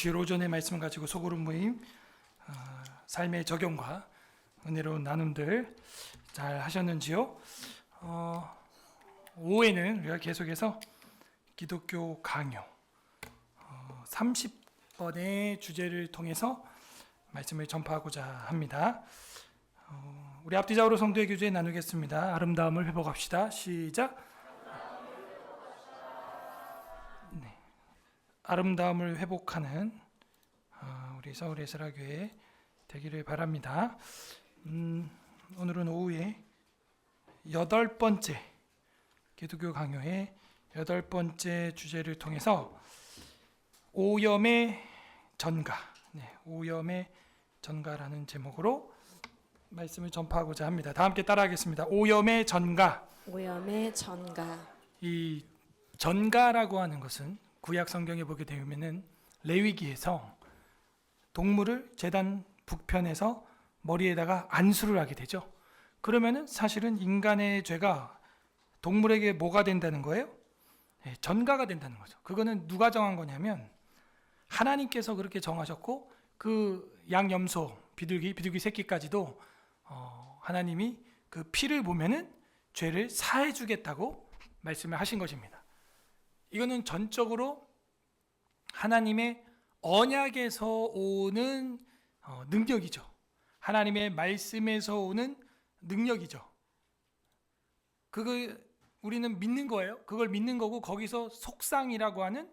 주일 오전의 말씀을 가지고 소그룹 모임, 삶의 적용과 은혜로운 나눔들 잘 하셨는지요? 오후에는 우리가 계속해서 기독교 강요 30번의 주제를 통해서 말씀을 전파하고자 합니다. 우리 앞뒤좌우로 성도의 교제 나누겠습니다. 아름다움을 회복합시다. 시작. 네. 아름다움을 회복하는 우리 서울 에스라교회 되기를 바랍니다. 오늘은 오후에 8번째 기독교 강요의 8번째 주제를 통해서 오염의 전가, 오염의 전가라는 제목으로 말씀을 전파하고자 합니다. 다 함께 따라하겠습니다. 오염의 전가. 오염의 전가. 이 전가라고 하는 것은 구약 성경에 보게 되면은 레위기에서 동물을 제단 북편에서 머리에다가 안수를 하게 되죠. 그러면은 사실은 인간의 죄가 동물에게 뭐가 된다는 거예요? 전가가 된다는 거죠. 그거는 누가 정한 거냐면 하나님께서 그렇게 정하셨고 그 양염소 비둘기 새끼까지도 하나님이 그 피를 보면은 죄를 사해 주겠다고 말씀을 하신 것입니다. 이거는 전적으로 하나님의 언약에서 오는 능력이죠. 하나님의 말씀에서 오는 능력이죠. 그걸 우리는 믿는 거예요. 그걸 믿는 거고 거기서 속상이라고 하는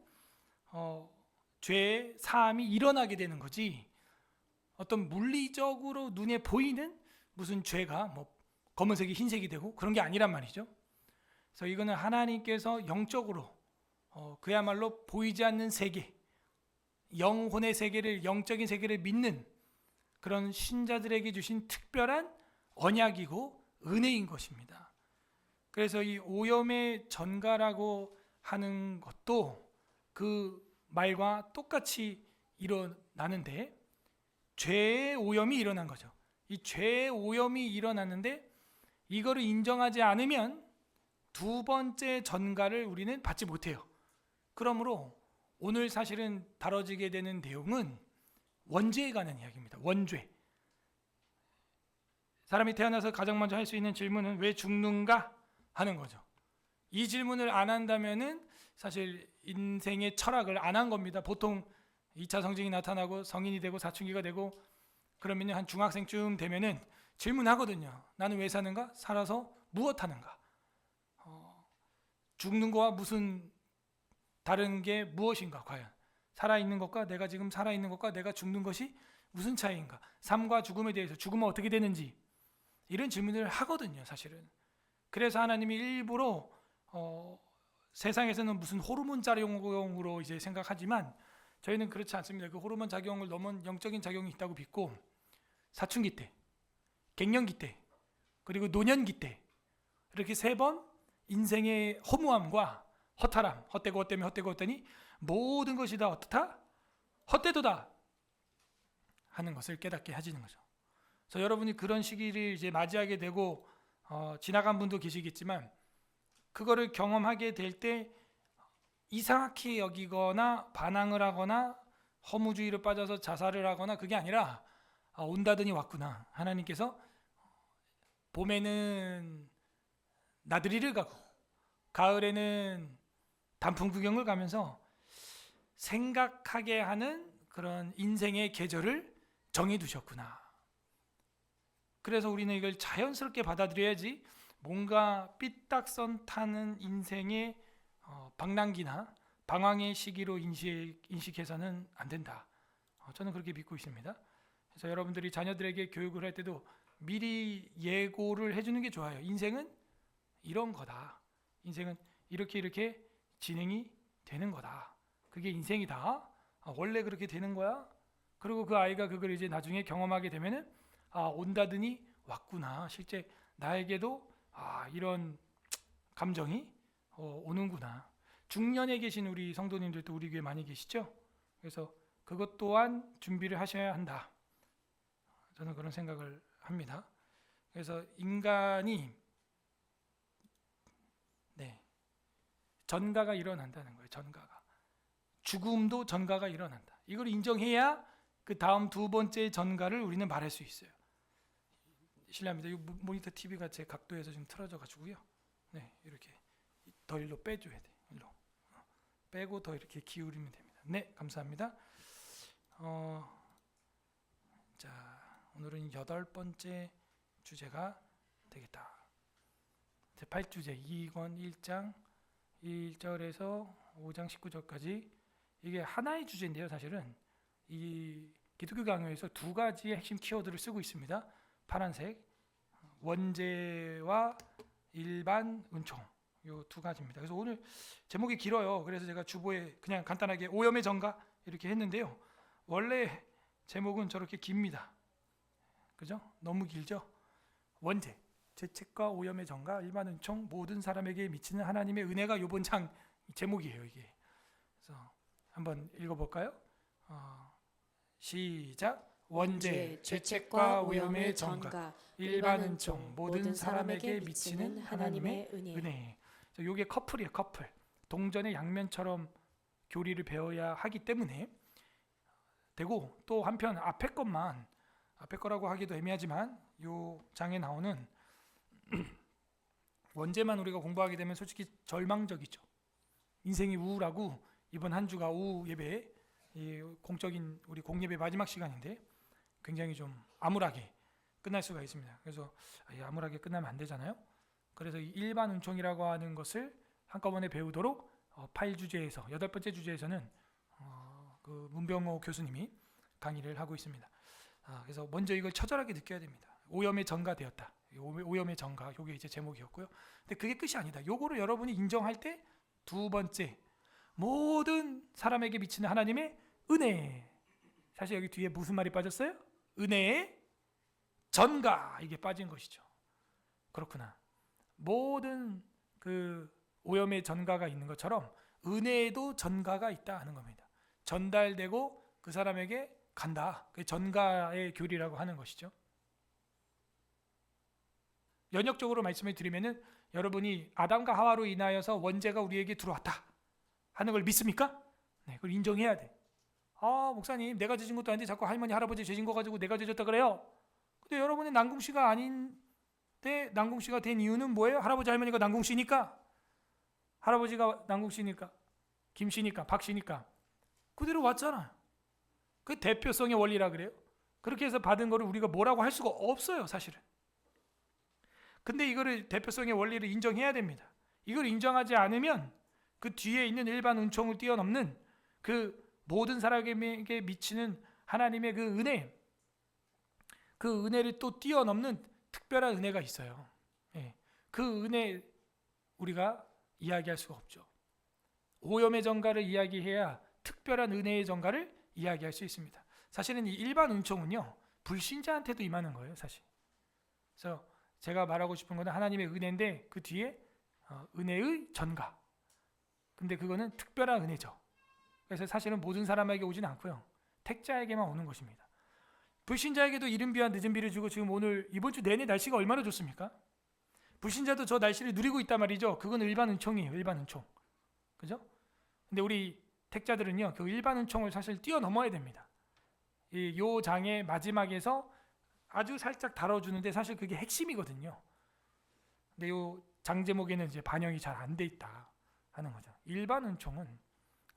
죄의 사함이 일어나게 되는 거지. 어떤 물리적으로 눈에 보이는 무슨 죄가 뭐 검은색이 흰색이 되고 그런 게 아니란 말이죠. 그래서 이거는 하나님께서 영적으로 그야말로 보이지 않는 세계, 영혼의 세계를, 영적인 세계를 믿는 그런 신자들에게 주신 특별한 언약이고 은혜인 것입니다. 그래서 이 오염의 전가라고 하는 것도 그 말과 똑같이 일어나는데 죄의 오염이 일어난 거죠. 이 죄의 오염이 일어났는데 이거를 인정하지 않으면 두 번째 전가를 우리는 받지 못해요. 그러므로 오늘 사실은 다뤄지게 되는 내용은 원죄에 관한 이야기입니다. 원죄. 사람이 태어나서 가장 먼저 할 수 있는 질문은 왜 죽는가 하는 거죠. 이 질문을 안 한다면은 사실 인생의 철학을 안 한 겁니다. 보통 2차 성징이 나타나고 성인이 되고 사춘기가 되고 그러면 한 중학생쯤 되면은 질문하거든요. 나는 왜 사는가? 살아서 무엇 하는가? 죽는 거와 무슨 다른 게 무엇인가? 과연 살아있는 것과 내가 지금 살아있는 것과 내가 죽는 것이 무슨 차이인가? 삶과 죽음에 대해서 죽으면 어떻게 되는지 이런 질문을 하거든요. 사실은. 그래서 하나님이 일부러 세상에서는 무슨 호르몬 작용으로 이제 생각하지만 저희는 그렇지 않습니다. 그 호르몬 작용을 넘은 영적인 작용이 있다고 믿고 사춘기 때, 갱년기 때, 그리고 노년기 때 이렇게 3번 인생의 허무함과 허탈함, 헛되고 헛되면 헛되고 헛되니 모든 것이 다 어떻다? 헛되도다 하는 것을 깨닫게 하시는 거죠. 그래서 여러분이 그런 시기를 이제 맞이하게 되고 지나간 분도 계시겠지만 그거를 경험하게 될 때 이상하게 여기거나 반항을 하거나 허무주의로 빠져서 자살을 하거나 그게 아니라 온다더니 왔구나. 하나님께서 봄에는 나들이를 가고 가을에는 단풍 구경을 가면서 생각하게 하는 그런 인생의 계절을 정해두셨구나. 그래서 우리는 이걸 자연스럽게 받아들여야지 뭔가 삐딱선 타는 인생의 방랑기나 방황의 시기로 인식해서는 안 된다. 저는 그렇게 믿고 있습니다. 그래서 여러분들이 자녀들에게 교육을 할 때도 미리 예고를 해주는 게 좋아요. 인생은 이런 거다. 인생은 이렇게 진행이 되는 거다. 그게 인생이다. 원래 그렇게 되는 거야. 그리고 그 아이가 그걸 이제 나중에 경험하게 되면은 온다더니 왔구나. 실제 나에게도 이런 감정이 오는구나. 중년에 계신 우리 성도님들도 우리 교회 많이 계시죠? 그래서 그것 또한 준비를 하셔야 한다. 저는 그런 생각을 합니다. 그래서 인간이 전가가 일어난다는 거예요. 전가가. 죽음도 전가가 일어난다. 이걸 인정해야 그 다음 두 번째 전가를 우리는 말할 수 있어요. 실례합니다. 이 모니터 TV가 제 각도에서 좀 틀어져 가지고요. 네, 이렇게 더 일로 빼줘야 돼. 일로 빼고 더 이렇게 기울이면 됩니다. 네, 감사합니다. 자, 오늘은 8번째 주제가 되겠다. 제 8주제 2권 1장 1절에서 5장 19절까지 이게 하나의 주제인데요. 사실은 이 기독교 강요에서 두 가지의 핵심 키워드를 쓰고 있습니다. 파란색 원죄와 일반 은총 요 두 가지입니다. 그래서 오늘 제목이 길어요. 그래서 제가 주보에 그냥 간단하게 오염의 전가 이렇게 했는데요. 원래 제목은 저렇게 깁니다. 그죠? 너무 길죠? 원죄, 죄책과 오염의 전가, 일반 은총, 모든 사람에게 미치는 하나님의 은혜가 요번 장 제목이에요. 이게. 그래서 한번 읽어볼까요? 시작. 원죄, 죄책과 오염의 전가, 일반 은총, 모든 사람에게 미치는 하나님의 은혜. 이게 커플이에요. 커플. 동전의 양면처럼 교리를 배워야 하기 때문에 되고, 또 한편 앞에 거라고 하기도 애매하지만 요 장에 나오는 원죄만 우리가 공부하게 되면 솔직히 절망적이죠. 인생이 우울하고 이번 한 주가 오후 예배, 이 공적인 우리 공예배 마지막 시간인데 굉장히 좀 암울하게 끝날 수가 있습니다. 그래서 암울하게 끝나면 안 되잖아요. 그래서 이 일반 은총이라고 하는 것을 한꺼번에 배우도록 8주제에서 8번째 주제에서는 그 문병호 교수님이 강의를 하고 있습니다. 그래서 먼저 이걸 처절하게 느껴야 됩니다. 오염의 전가되었다. 오염의 전가, 이게 이제 제목이었고요. 근데 그게 끝이 아니다. 요거를 여러분이 인정할 때 두 번째, 모든 사람에게 미치는 하나님의 은혜. 사실 여기 뒤에 무슨 말이 빠졌어요? 은혜의 전가, 이게 빠진 것이죠. 그렇구나. 모든 그 오염의 전가가 있는 것처럼 은혜에도 전가가 있다 하는 겁니다. 전달되고 그 사람에게 간다. 그게 전가의 교리라고 하는 것이죠. 연역적으로 말씀을 드리면은 여러분이 아담과 하와로 인하여서 원죄가 우리에게 들어왔다 하는 걸 믿습니까? 네, 그걸 인정해야 돼. 목사님, 내가 죄진 것도 아닌데 자꾸 할머니 할아버지 죄진 거 가지고 내가 죄졌다 그래요. 근데 여러분이 난궁씨가 아닌데 난궁씨가 된 이유는 뭐예요? 할아버지 할머니가 난궁씨니까, 할아버지가 난궁씨니까, 김씨니까, 박씨니까 그대로 왔잖아요. 그 대표성의 원리라 그래요. 그렇게 해서 받은 거를 우리가 뭐라고 할 수가 없어요, 사실은. 근데 이거를 대표성의 원리를 인정해야 됩니다. 이걸 인정하지 않으면 그 뒤에 있는 일반 은총을 뛰어넘는 그 모든 사람에게 미치는 하나님의 그 은혜, 그 은혜를 또 뛰어넘는 특별한 은혜가 있어요. 그 은혜 우리가 이야기할 수가 없죠. 오염의 전가를 이야기해야 특별한 은혜의 전가를 이야기할 수 있습니다. 사실은 이 일반 은총은요, 불신자한테도 임하는 거예요, 사실. 그래서 제가 말하고 싶은 것은 하나님의 은혜인데 그 뒤에 은혜의 전가. 근데 그거는 특별한 은혜죠. 그래서 사실은 모든 사람에게 오지는 않고요, 택자에게만 오는 것입니다. 불신자에게도 이른 비와 늦은 비를 주고 지금 오늘 이번 주 내내 날씨가 얼마나 좋습니까? 불신자도 저 날씨를 누리고 있단 말이죠. 그건 일반 은총이에요. 일반 은총. 그죠? 근데 우리 택자들은요, 그 일반 은총을 사실 뛰어넘어야 됩니다. 요 장의 마지막에서 아주 살짝 다뤄주는데 사실 그게 핵심이거든요. 근데 요 장 제목에는 이제 반영이 잘 안 돼 있다 하는 거죠. 일반 은총은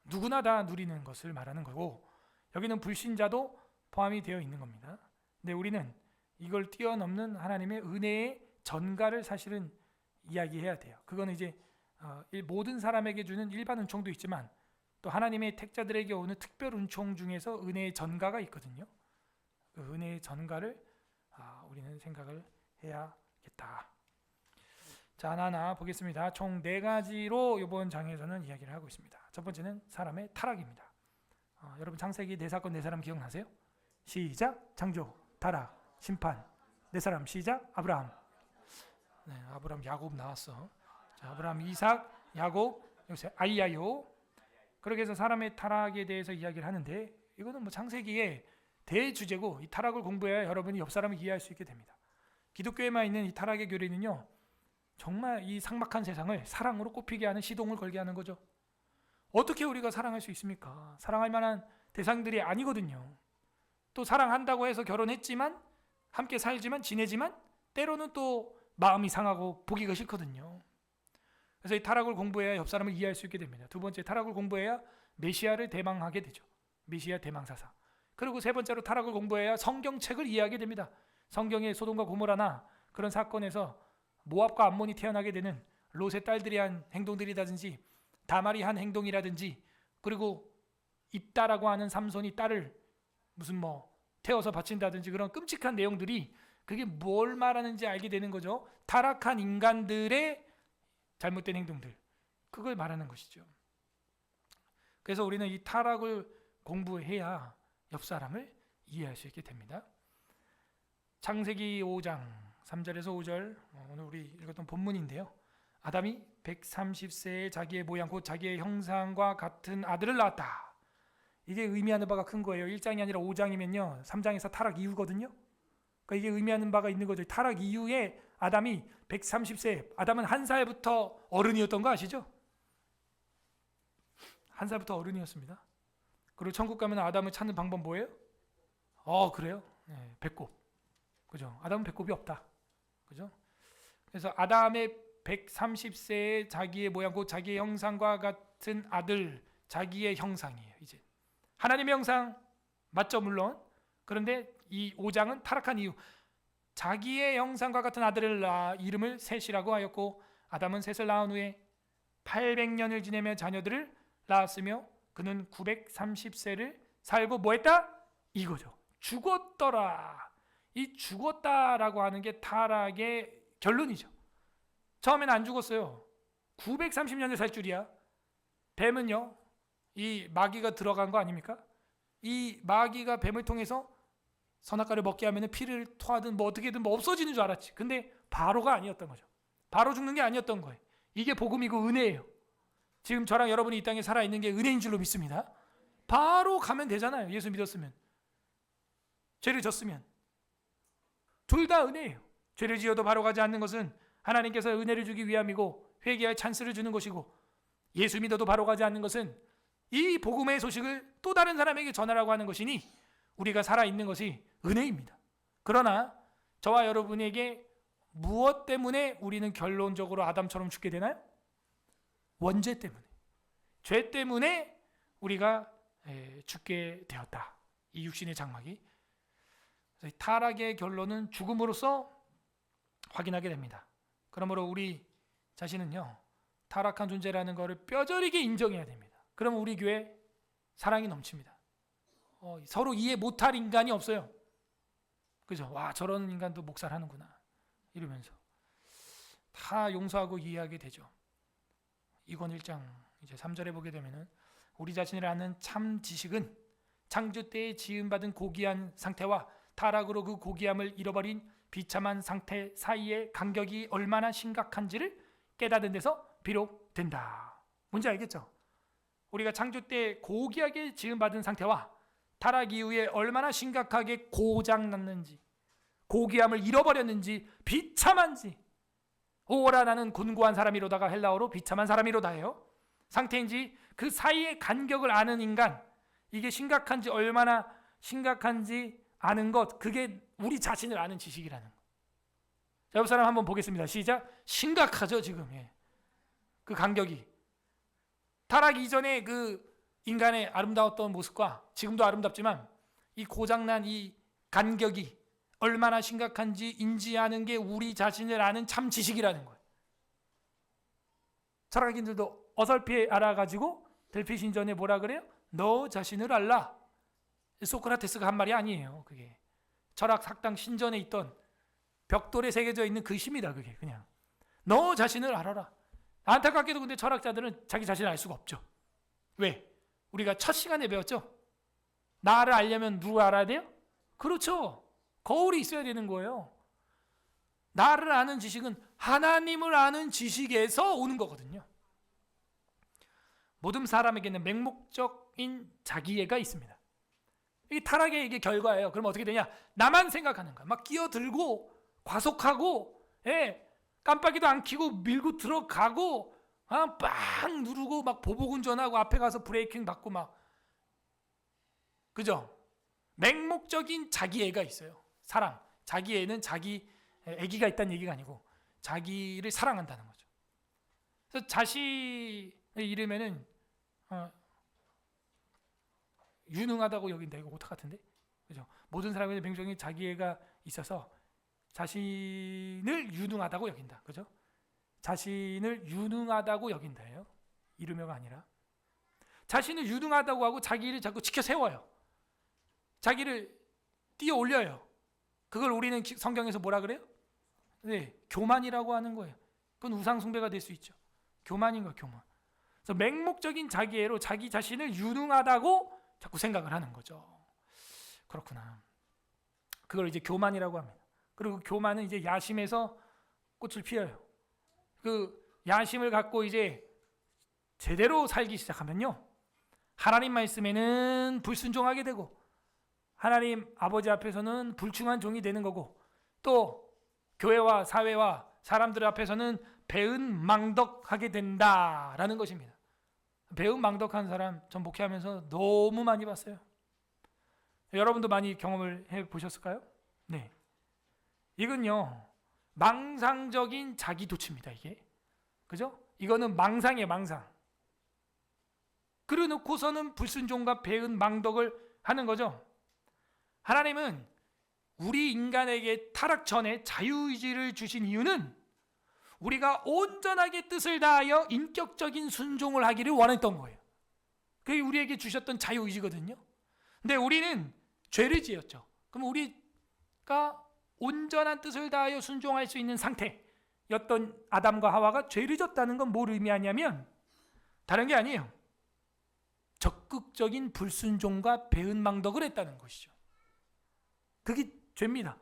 누구나 다 누리는 것을 말하는 거고, 여기는 불신자도 포함이 되어 있는 겁니다. 근데 우리는 이걸 뛰어넘는 하나님의 은혜의 전가를 사실은 이야기해야 돼요. 그거는 이제 모든 사람에게 주는 일반 은총도 있지만 또 하나님의 택자들에게 오는 특별 은총 중에서 은혜의 전가가 있거든요. 그 은혜의 전가를 우리는 생각을 해야겠다. 자, 하나하나 보겠습니다. 총 4가지로 이번 장에서는 이야기를 하고 있습니다. 첫 번째는 사람의 타락입니다. 여러분 창세기 4사건 4사람 기억나세요? 시작. 창조, 타락, 심판. 4사람 시작. 아브라함. 네, 아브라함, 야곱 나왔어. 자, 아브라함, 이삭, 야곱, 요새 아이야요. 그렇게 해서 사람의 타락에 대해서 이야기를 하는데, 이거는 뭐 창세기의 대주제고, 이 타락을 공부해야 여러분이 옆 사람을 이해할 수 있게 됩니다. 기독교에만 있는 이 타락의 교리는요, 정말 이 삭막한 세상을 사랑으로 꽃피게 하는 시동을 걸게 하는 거죠. 어떻게 우리가 사랑할 수 있습니까? 사랑할 만한 대상들이 아니거든요. 또 사랑한다고 해서 결혼했지만 함께 살지만 지내지만 때로는 또 마음이 상하고 보기가 싫거든요. 그래서 이 타락을 공부해야 옆 사람을 이해할 수 있게 됩니다. 두 번째, 타락을 공부해야 메시아를 대망하게 되죠. 메시아 대망사사. 그리고 세 번째로 타락을 공부해야 성경책을 이해하게 됩니다. 성경의 소돔과 고모라나 그런 사건에서 모압과 암몬이 태어나게 되는 롯의 딸들이 한 행동들이라든지 다말이 한 행동이라든지 그리고 입다라고 하는 삼손이 딸을 무슨 태워서 바친다든지 그런 끔찍한 내용들이 그게 뭘 말하는지 알게 되는 거죠. 타락한 인간들의 잘못된 행동들, 그걸 말하는 것이죠. 그래서 우리는 이 타락을 공부해야 옆 사람을 이해할 수 있게 됩니다. 창세기 5장 3절에서 5절 오늘 우리 읽었던 본문인데요. 아담이 130세에 자기의 모양 곧 자기의 형상과 같은 아들을 낳았다. 이게 의미하는 바가 큰 거예요. 1장이 아니라 5장이면요 3장에서 타락 이후거든요. 그러니까 이게 의미하는 바가 있는 거죠. 타락 이후에 아담이 130세, 아담은 1살부터 어른이었던 거 아시죠? 1살부터 어른이었습니다. 그리고 천국 가면 아담을 찾는 방법 뭐예요? 그래요? 네, 배꼽. 그죠? 아담은 배꼽이 없다. 그죠? 그래서 아담의 130세에 자기의 모양 곧 자기의 형상과 같은 아들, 자기의 형상이에요. 이제 하나님의 형상 맞죠, 물론. 그런데 이 5장은 타락한 이후 자기의 형상과 같은 아들을 낳아 이름을 셋이라고 하였고 아담은 셋을 낳은 후에 800년을 지내며 자녀들을 낳았으며 그는 930세를 살고 뭐했다? 이거죠. 죽었더라. 이 죽었다라고 하는 게 타락의 결론이죠. 처음에는 안 죽었어요. 930년을 살 줄이야. 뱀은요, 이 마귀가 들어간 거 아닙니까? 이 마귀가 뱀을 통해서 선악과를 먹게 하면 피를 토하든 어떻게든 없어지는 줄 알았지. 근데 바로가 아니었던 거죠. 바로 죽는 게 아니었던 거예요. 이게 복음이고 은혜예요. 지금 저랑 여러분이 이 땅에 살아있는 게 은혜인 줄로 믿습니다. 바로 가면 되잖아요. 예수 믿었으면. 죄를 졌으면. 둘 다 은혜예요. 죄를 지어도 바로 가지 않는 것은 하나님께서 은혜를 주기 위함이고 회개할 찬스를 주는 것이고 예수 믿어도 바로 가지 않는 것은 이 복음의 소식을 또 다른 사람에게 전하라고 하는 것이니 우리가 살아있는 것이 은혜입니다. 그러나 저와 여러분에게 무엇 때문에 우리는 결론적으로 아담처럼 죽게 되나요? 원죄 때문에. 죄 때문에 우리가 죽게 되었다. 이 육신의 장막이. 그래서 타락의 결론은 죽음으로써 확인하게 됩니다. 그러므로 우리 자신은요, 타락한 존재라는 것을 뼈저리게 인정해야 됩니다. 그러면 우리 교회 사랑이 넘칩니다. 서로 이해 못할 인간이 없어요. 그죠? 와, 저런 인간도 목사를 하는구나 이러면서 다 용서하고 이해하게 되죠. 이권 1장 이제 3절에 보게 되면은 우리 자신을 아는 참 지식은 창조 때에 지음받은 고귀한 상태와 타락으로 그 고귀함을 잃어버린 비참한 상태 사이의 간격이 얼마나 심각한지를 깨닫는 데서 비롯된다. 뭔지 알겠죠? 우리가 창조 때 고귀하게 지음받은 상태와 타락 이후에 얼마나 심각하게 고장났는지, 고귀함을 잃어버렸는지, 비참한지. 오라 나는 곤고한 사람이로다가 헬라어로 비참한 사람이로다 해요. 상태인지 그 사이의 간격을 아는 인간, 이게 심각한지 얼마나 심각한지 아는 것, 그게 우리 자신을 아는 지식이라는 거. 자, 옆 사람 한번 보겠습니다. 시작. 심각하죠 지금. 그 간격이. 타락 이전에 그 인간의 아름다웠던 모습과 지금도 아름답지만 이 고장난 이 간격이 얼마나 심각한지 인지하는 게 우리 자신을 아는 참 지식이라는 거예요. 철학인들도 어설피 알아가지고 델피 신전에 뭐라 그래요? 너 자신을 알라. 소크라테스가 한 말이 아니에요. 그게 철학 학당 신전에 있던 벽돌에 새겨져 있는 글씨입니다. 그게 그냥 너 자신을 알아라. 안타깝게도 근데 철학자들은 자기 자신을 알 수가 없죠. 왜? 우리가 첫 시간에 배웠죠. 나를 알려면 누구 알아야 돼요? 그렇죠. 거울이 있어야 되는 거예요. 나를 아는 지식은 하나님을 아는 지식에서 오는 거거든요. 모든 사람에게는 맹목적인 자기애가 있습니다. 이게 타락의 이게 결과예요. 그럼 어떻게 되냐? 나만 생각하는 거야. 막 끼어들고 과속하고, 깜빡이도 안 켜고 밀고 들어가고, 빵 누르고 막 보복 운전하고 앞에 가서 브레이킹 받고 막, 그죠? 맹목적인 자기애가 있어요. 사랑. 자기애는 자기 애기가 있다는 얘기가 아니고 자기를 사랑한다는 거죠. 그래서 자신의 이름에는 유능하다고 여긴다. 이거 오타 같은데, 그죠? 모든 사람에게 맹종이 자기애가 있어서 자신을 유능하다고 여긴다. 그죠? 자신을 유능하다고 여긴다예요. 이름여가 아니라 자신을 유능하다고 하고 자기를 자꾸 지켜 세워요. 자기를 띄어 올려요. 그걸 우리는 성경에서 뭐라 그래요? 네, 교만이라고 하는 거예요. 그건 우상 숭배가 될 수 있죠. 교만인 거예요, 교만. 그래서 맹목적인 자기애로 자기 자신을 유능하다고 자꾸 생각을 하는 거죠. 그렇구나. 그걸 이제 교만이라고 합니다. 그리고 교만은 이제 야심에서 꽃을 피워요. 그 야심을 갖고 이제 제대로 살기 시작하면요, 하나님 말씀에는 불순종하게 되고 하나님 아버지 앞에서는 불충한 종이 되는 거고, 또 교회와 사회와 사람들 앞에서는 배은망덕하게 된다라는 것입니다. 배은망덕한 사람 전 목회하면서 너무 많이 봤어요. 여러분도 많이 경험을 해보셨을까요? 네. 이건요, 망상적인 자기도취입니다. 이게, 그죠? 이거는 망상이에요, 망상. 그래놓고서는 불순종과 배은망덕을 하는 거죠. 하나님은 우리 인간에게 타락 전에 자유의지를 주신 이유는 우리가 온전하게 뜻을 다하여 인격적인 순종을 하기를 원했던 거예요. 그게 우리에게 주셨던 자유의지거든요. 근데 우리는 죄를 지었죠. 그럼 우리가 온전한 뜻을 다하여 순종할 수 있는 상태였던 아담과 하와가 죄를 졌다는 건 뭘 의미하냐면 다른 게 아니에요. 적극적인 불순종과 배은망덕을 했다는 것이죠. 그게 죄입니다.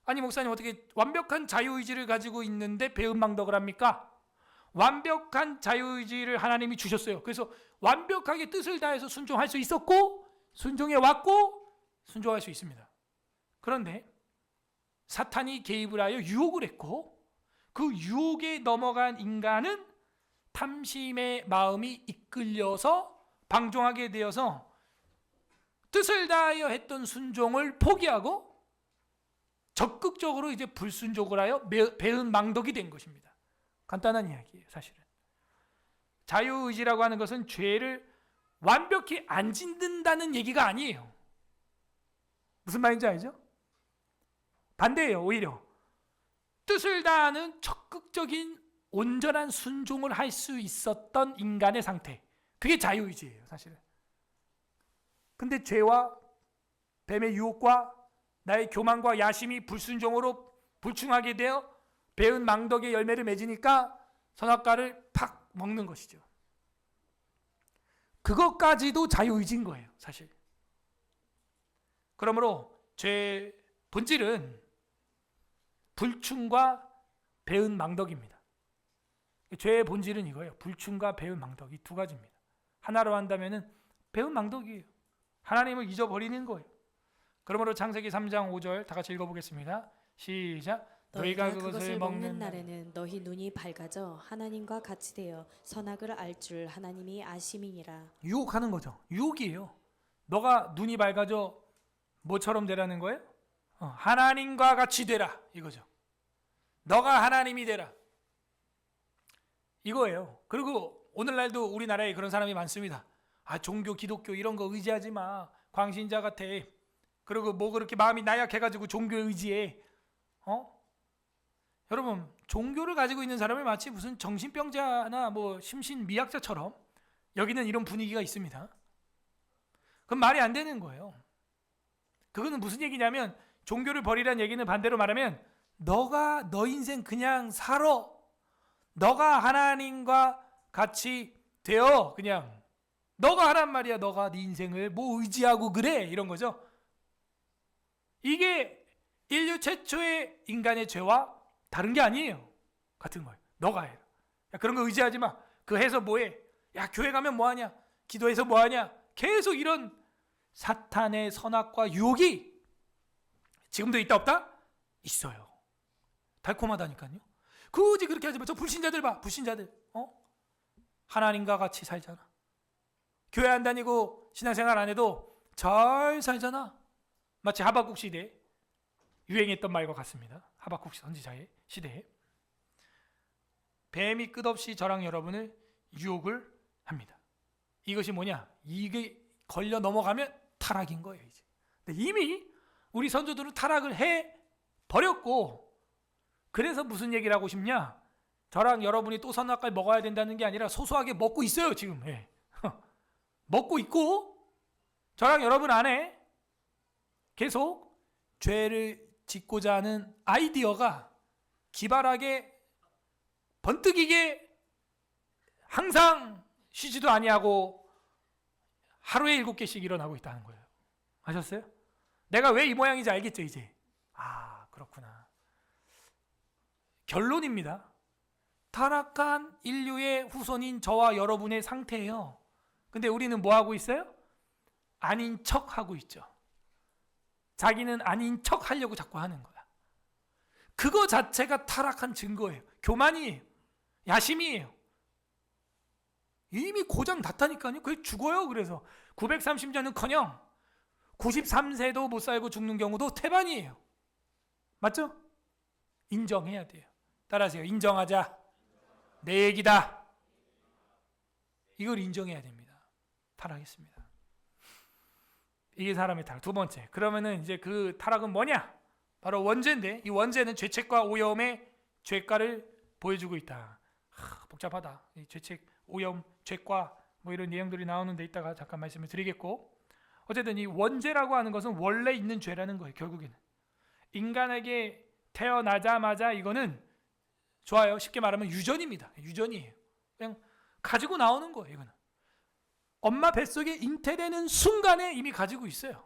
아니 목사님, 어떻게 완벽한 자유의지를 가지고 있는데 배은망덕을 합니까? 완벽한 자유의지를 하나님이 주셨어요. 그래서 완벽하게 뜻을 다해서 순종할 수 있었고, 순종해 왔고, 순종할 수 있습니다. 그런데 사탄이 개입을 하여 유혹을 했고, 그 유혹에 넘어간 인간은 탐심의 마음이 이끌려서 방종하게 되어서 뜻을 다하여 했던 순종을 포기하고 적극적으로 이제 불순종을 하여 배은망덕이 된 것입니다. 간단한 이야기예요, 사실은. 자유의지라고 하는 것은 죄를 완벽히 안 짓는다는 얘기가 아니에요. 무슨 말인지 알죠? 반대예요. 오히려 뜻을 다하는 적극적인 온전한 순종을 할 수 있었던 인간의 상태, 그게 자유의지예요, 사실은. 근데 죄와 뱀의 유혹과 나의 교만과 야심이 불순종으로 불충하게 되어 배은망덕의 열매를 맺으니까 선악과를 팍 먹는 것이죠. 그것까지도 자유의지인 거예요, 사실. 그러므로 죄의 본질은 불충과 배은망덕입니다. 죄의 본질은 이거예요. 불충과 배은망덕, 이 두 가지입니다. 하나로 한다면은 배은망덕이에요. 하나님을 잊어버리는 거예요. 그러므로 창세기 3장 5절 다 같이 읽어보겠습니다. 시작. 너희가 그것을 먹는 날에는 너희 눈이 밝아져 하나님과 같이 되어 선악을 알 줄 하나님이 아심이니라. 유혹하는 거죠. 유혹이에요. 너가 눈이 밝아져 뭐처럼 되라는 거예요? 하나님과 같이 되라, 이거죠. 너가 하나님이 되라, 이거예요. 그리고 오늘날도 우리나라에 그런 사람이 많습니다. 종교, 기독교 이런 거 의지하지 마. 광신자 같아. 그리고 뭐 그렇게 마음이 나약해가지고 종교에 의지해. 여러분, 종교를 가지고 있는 사람을 마치 무슨 정신병자나 뭐 심신미약자처럼 여기는 이런 분위기가 있습니다. 그건 말이 안 되는 거예요. 그거는 무슨 얘기냐면, 종교를 버리라는 얘기는 반대로 말하면 너가 너 인생 그냥 살아. 너가 하나님과 같이 되어 그냥 너가 하란 말이야. 너가 네 인생을 뭐 의지하고 그래, 이런 거죠. 이게 인류 최초의 인간의 죄와 다른 게 아니에요. 같은 거예요. 너가 해라. 야, 그런 거 의지하지 마. 그 해서 뭐해? 야, 교회 가면 뭐하냐? 기도해서 뭐하냐? 계속 이런 사탄의 선악과 유혹이 지금도 있다 없다? 있어요. 달콤하다니까요. 굳이 그렇게 하지 마. 저 불신자들 봐. 불신자들. 하나님과 같이 살잖아. 교회 안 다니고 신앙생활 안 해도 잘 살잖아. 마치 하박국 시대에 유행했던 말과 같습니다. 하박국 선지자의 시대에. 뱀이 끝없이 저랑 여러분을 유혹을 합니다. 이것이 뭐냐? 이게 걸려 넘어가면 타락인 거예요. 이제. 근데 이미 우리 선조들은 타락을 해 버렸고, 그래서 무슨 얘기를 하고 싶냐? 저랑 여러분이 또 선악과를 먹어야 된다는 게 아니라 소소하게 먹고 있어요 지금. 예. 먹고 있고 저랑 여러분 안에 계속 죄를 짓고자 하는 아이디어가 기발하게 번뜩이게 항상 쉬지도 아니하고 하루에 7개씩 일어나고 있다는 거예요. 아셨어요? 내가 왜 이 모양인지 알겠죠 이제? 아, 그렇구나. 결론입니다. 타락한 인류의 후손인 저와 여러분의 상태예요. 근데 우리는 뭐 하고 있어요? 아닌 척 하고 있죠. 자기는 아닌 척 하려고 자꾸 하는 거야. 그거 자체가 타락한 증거예요. 교만이에요. 야심이에요. 이미 고장 났다니까요. 그게 죽어요. 그래서 930년은커녕 93세도 못 살고 죽는 경우도 태반이에요. 맞죠? 인정해야 돼요. 따라하세요. 인정하자. 내 얘기다. 이걸 인정해야 됩니다. 타락했습니다. 이게 사람의 타락. 두 번째. 그러면은 이제 그 타락은 뭐냐? 바로 원죄인데, 이 원죄는 죄책과 오염의 죄가를 보여주고 있다. 복잡하다. 이 죄책, 오염, 죄과 뭐 이런 내용들이 나오는데 이따가 잠깐 말씀을 드리겠고, 어쨌든 이 원죄라고 하는 것은 원래 있는 죄라는 거예요. 결국에는 인간에게 태어나자마자 이거는 좋아요. 쉽게 말하면 유전입니다. 유전이에요. 그냥 가지고 나오는 거예요. 이거는 엄마 뱃속에 잉태되는 순간에 이미 가지고 있어요.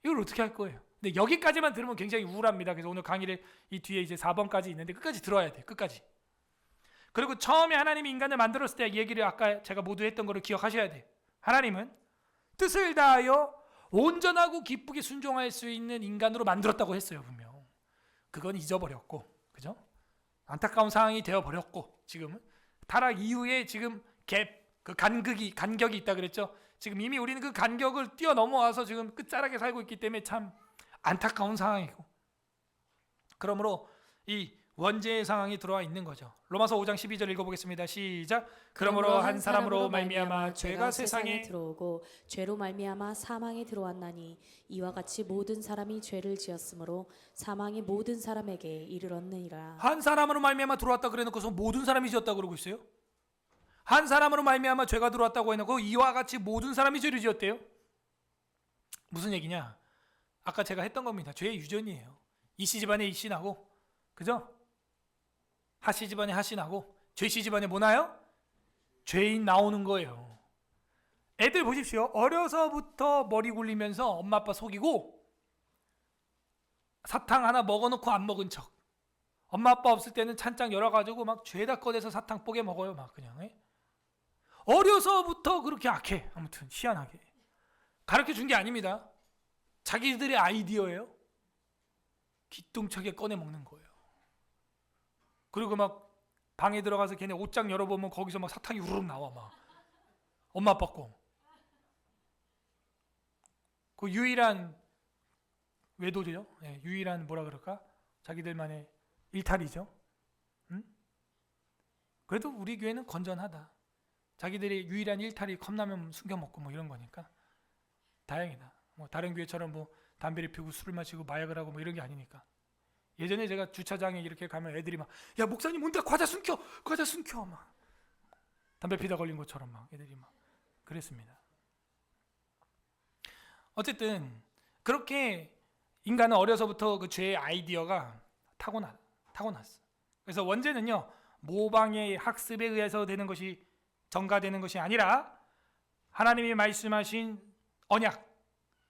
이걸 어떻게 할 거예요? 근데 여기까지만 들으면 굉장히 우울합니다. 그래서 오늘 강의를 이 뒤에 이제 4번까지 있는데 끝까지 들어야 돼요. 끝까지. 그리고 처음에 하나님이 인간을 만들었을 때 얘기를 아까 제가 모두 했던 거를 기억하셔야 돼요. 하나님은 뜻을 다하여 온전하고 기쁘게 순종할 수 있는 인간으로 만들었다고 했어요. 분명. 그건 잊어버렸고, 그죠? 안타까운 상황이 되어버렸고, 지금은 타락 이후에 지금 그 간격이 있다 그랬죠. 지금 이미 우리는 그 간격을 뛰어넘어와서 지금 끝자락에 살고 있기 때문에 참 안타까운 상황이고, 그러므로 이 원죄의 상황이 들어와 있는 거죠. 로마서 5장 12절 읽어보겠습니다. 시작. 그러므로 한 사람으로 말미암아 죄가 세상에 들어오고 죄로 말미암아 사망에 들어왔나니 이와 같이 모든 사람이 죄를 지었으므로 사망이 모든 사람에게 이르렀느니라. 한 사람으로 말미암아 들어왔다 그래놓고서 모든 사람이 지었다 그러고 있어요. 한 사람으로 말미암아 죄가 들어왔다고 해놓고 이와 같이 모든 사람이 죄를 지었대요. 무슨 얘기냐? 아까 제가 했던 겁니다. 죄의 유전이에요. 이씨 집안에 이씨 나고, 그죠? 하씨 집안에 하씨 나고, 죄씨 집안에 뭐 나요? 죄인 나오는 거예요. 애들 보십시오. 어려서부터 머리 굴리면서 엄마 아빠 속이고 사탕 하나 먹어놓고 안 먹은 척. 엄마 아빠 없을 때는 찬장 열어가지고 막 죄다 꺼내서 사탕 뽀개 먹어요. 막 그냥. 어려서부터 그렇게 악해. 아무튼 희한하게 가르쳐준 게 아닙니다. 자기들의 아이디어예요. 기똥차게 꺼내 먹는 거예요. 그리고 막 방에 들어가서 걔네 옷장 열어보면 거기서 막 사탕이 우르륵 나와. 막 엄마 아빠 거. 그 유일한 외도죠. 네, 유일한 뭐라 그럴까? 자기들만의 일탈이죠. 응? 그래도 우리 교회는 건전하다. 자기들의 유일한 일탈이 컵라면 숨겨 먹고 뭐 이런 거니까 다행이다. 뭐 다른 교회처럼 뭐 담배를 피우고 술을 마시고 마약을 하고 뭐 이런 게 아니니까. 예전에 제가 주차장에 이렇게 가면 애들이 막, 야 목사님 온다, 과자 숨겨 막 담배 피다 걸린 것처럼 막 애들이 막 그랬습니다. 어쨌든 그렇게 인간은 어려서부터 그 죄의 아이디어가 타고났어. 그래서 원죄는요, 모방의 학습에 의해서 되는 것이 전가되는 것이 아니라 하나님이 말씀하신 언약,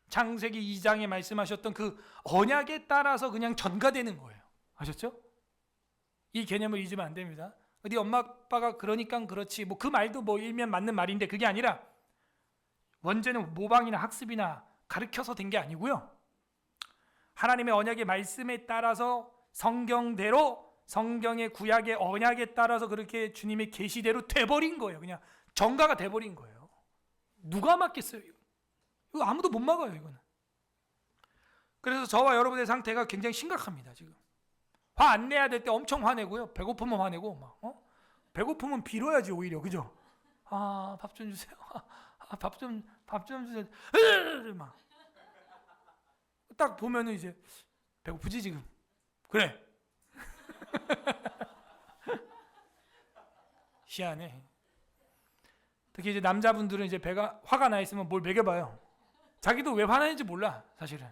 창세기 2장에 말씀하셨던 그 언약에 따라서 그냥 전가되는 거예요. 아셨죠? 이 개념을 잊으면 안 됩니다. 네 엄마 아빠가 그러니까 그렇지, 뭐 그 말도 뭐 일면 맞는 말인데 그게 아니라 원죄는 모방이나 학습이나 가르쳐서 된 게 아니고요. 하나님의 언약의 말씀에 따라서 성경대로 성경의 구약의 언약에 따라서 그렇게 주님의 계시대로 돼버린 거예요. 그냥 정가가 돼버린 거예요. 누가 막겠어요? 이거 아무도 못 막아요. 이거는. 그래서 저와 여러분의 상태가 굉장히 심각합니다. 지금 화 안 내야 될 때 엄청 화내고요. 배고프면 화내고 막 배고프면 빌어야지 오히려. 그죠? 아, 밥 좀 주세요. 밥 좀 주세요. 막 딱 보면은 이제 배고프지 지금. 그래. 희한해. 특히 이제 남자분들은 이제 배가 화가 나 있으면 뭘 먹여봐요. 자기도 왜 화나는지 몰라 사실은.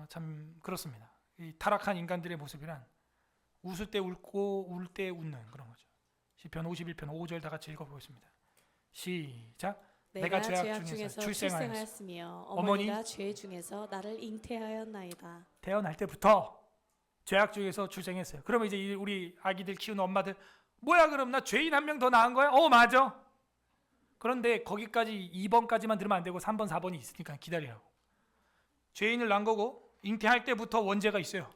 참 그렇습니다. 이 타락한 인간들의 모습이란 웃을 때 웃고 울 때 웃는 그런 거죠. 시편 51편 5절 다 같이 읽어보겠습니다. 시작. 내가 죄악 중에서 출생하였으며 어머니가 죄 중에서 나를 잉태하였나이다. 태어날 때부터 죄악 중에서 출생했어요. 그러면 이제 우리 아기들 키우는 엄마들 뭐야 그럼 나 죄인 한 명 더 낳은 거야? 맞아. 그런데 거기까지 2번까지만 들으면 안 되고 3번 4번이 있으니까 기다리라고. 죄인을 낳은 거고 잉태할 때부터 원죄가 있어요.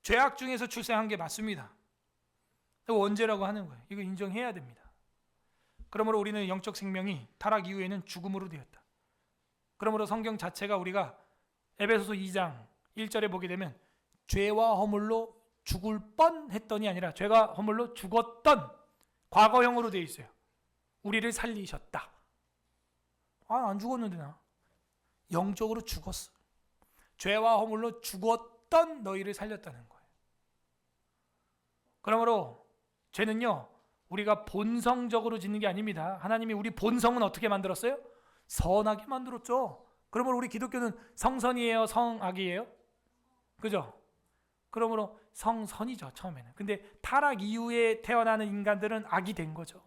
죄악 중에서 출생한 게 맞습니다. 원죄라고 하는 거예요. 이거 인정해야 됩니다. 그러므로 우리는 영적 생명이 타락 이후에는 죽음으로 되었다. 그러므로 성경 자체가 우리가 에베소서 2장 1절에 보게 되면 죄와 허물로 죽을 뻔했더니 아니라 죄가 허물로 죽었던 과거형으로 되어 있어요. 우리를 살리셨다. 안 죽었는데 나. 영적으로 죽었어. 죄와 허물로 죽었던 너희를 살렸다는 거예요. 그러므로 죄는요, 우리가 본성적으로 짓는 게 아닙니다. 하나님이 우리 본성은 어떻게 만들었어요? 선하게 만들었죠. 그러므로 우리 기독교는 성선이에요, 성악이에요? 그죠? 그러므로 성선이죠, 처음에는. 근데 타락 이후에 태어나는 인간들은 악이 된 거죠.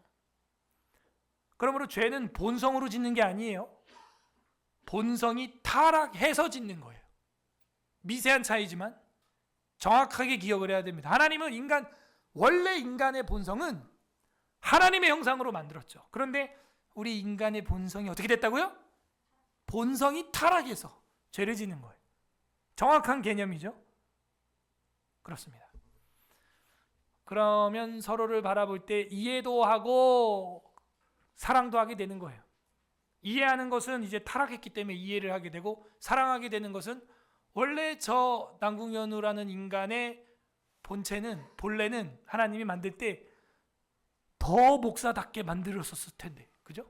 그러므로 죄는 본성으로 짓는 게 아니에요. 본성이 타락해서 짓는 거예요. 미세한 차이지만 정확하게 기억을 해야 됩니다. 하나님은 원래 인간의 본성은 하나님의 형상으로 만들었죠. 그런데 우리 인간의 본성이 어떻게 됐다고요? 본성이 타락해서 죄를 짓는 거예요. 정확한 개념이죠. 그렇습니다. 그러면 서로를 바라볼 때 이해도 하고 사랑도 하게 되는 거예요. 이해하는 것은 이제 타락했기 때문에 이해를 하게 되고, 사랑하게 되는 것은 원래 저 남궁현우라는 인간의 본래는 하나님이 만들 때 더 목사답게 만들었었을 텐데, 그죠?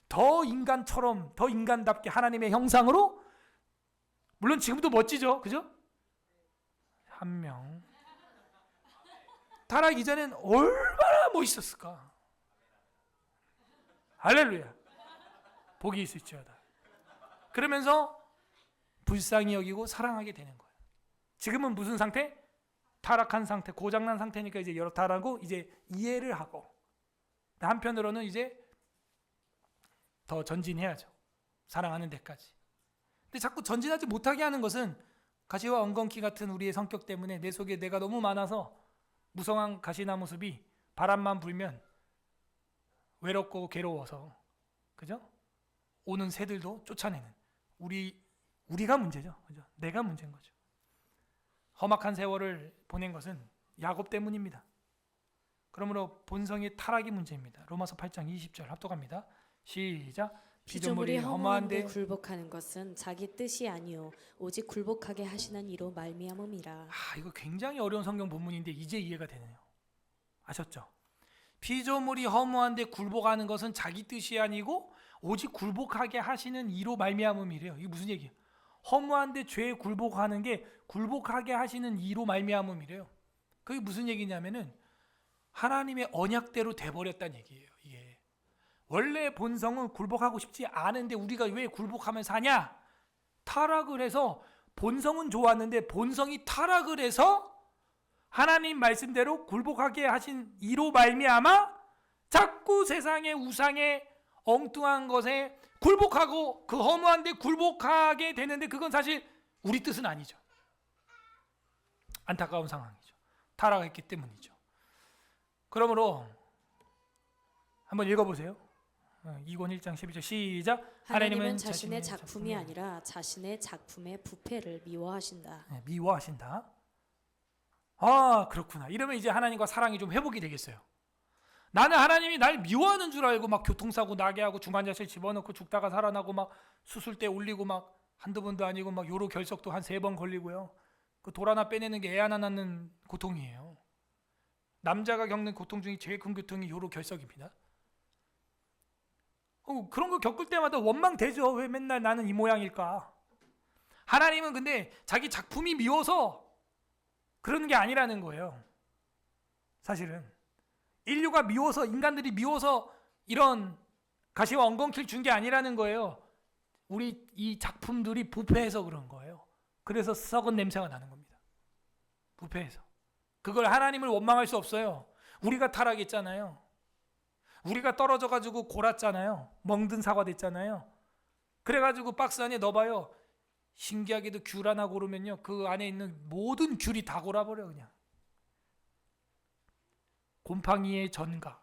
더 인간처럼, 더 인간답게 하나님의 형상으로, 물론 지금도 멋지죠, 그죠? 한 명 타락 이전엔 얼마나 멋있었을까. 할렐루야. 복이 있을지어다. 그러면서 불쌍히 여기고 사랑하게 되는 거예요. 지금은 무슨 상태? 타락한 상태, 고장난 상태니까 이제 타락하고 이제 이해를 하고, 한편으로는 이제 더 전진해야죠. 사랑하는 데까지. 근데 자꾸 전진하지 못하게 하는 것은 가시와 엉겅퀴 같은 우리의 성격 때문에 내 속에 내가 너무 많아서 무성한 가시나무 숲이 바람만 불면 외롭고 괴로워서, 그죠? 오는 새들도 쫓아내는 우리가 문제죠. 그죠? 내가 문제인 거죠. 험악한 세월을 보낸 것은 야곱 때문입니다. 그러므로 본성의 타락이 문제입니다. 로마서 8장 20절 합독합니다. 시작. 피조물이 허무한데 굴복하는 것은 자기 뜻이 아니요 오직 굴복하게 하시는 이로 말미암음이라. 이거 굉장히 어려운 성경 본문인데 이제 이해가 되네요. 아셨죠? 피조물이 허무한데 굴복하는 것은 자기 뜻이 아니고 오직 굴복하게 하시는 이로 말미암음이래요. 이게 무슨 얘기예요? 허무한데 죄에 굴복하는 게 굴복하게 하시는 이로 말미암음이래요. 그게 무슨 얘기냐면은 하나님의 언약대로 돼버렸다는 얘기예요. 이게 원래 본성은 굴복하고 싶지 않은데 우리가 왜 굴복하면서 사냐? 타락을 해서, 본성은 좋았는데 본성이 타락을 해서 하나님 말씀대로 굴복하게 하신 이로 말미암아 자꾸 세상의 우상의 엉뚱한 것에 굴복하고, 그 허무한데 굴복하게 되는데 그건 사실 우리 뜻은 아니죠. 안타까운 상황이죠. 타락했기 때문이죠. 그러므로 한번 읽어보세요. 이권 1장 12절 시작. 하나님은 자신의 작품이 아니라 자신의 작품의 부패를 미워하신다. 네, 미워하신다. 아, 그렇구나. 이러면 이제 하나님과 사랑이 좀 회복이 되겠어요. 나는 하나님이 날 미워하는 줄 알고 막 교통사고 나게 하고 중환자실 집어넣고 죽다가 살아나고 막 수술대 올리고 막 한두 번도 아니고 막 요로 결석도 한 3번 걸리고요. 그 돌 하나 빼내는 게 애 하나 낳는 고통이에요. 남자가 겪는 고통 중에 제일 큰 고통이 요로 결석입니다. 그런 거 겪을 때마다 원망되죠. 왜 맨날 나는 이 모양일까? 하나님은 근데 자기 작품이 미워서 그러는 게 아니라는 거예요. 사실은 인류가 미워서, 인간들이 미워서 이런 가시와 엉겅퀴를 준 게 아니라는 거예요. 우리 이 작품들이 부패해서 그런 거예요. 그래서 썩은 냄새가 나는 겁니다. 부패해서. 그걸 하나님을 원망할 수 없어요. 우리가 타락했잖아요. 우리가 떨어져가지고 골았잖아요. 멍든 사과 됐잖아요. 그래가지고 박스 안에 넣어봐요. 신기하게도 귤 하나 고르면요, 그 안에 있는 모든 귤이 다 골아버려. 그냥 곰팡이의 전가,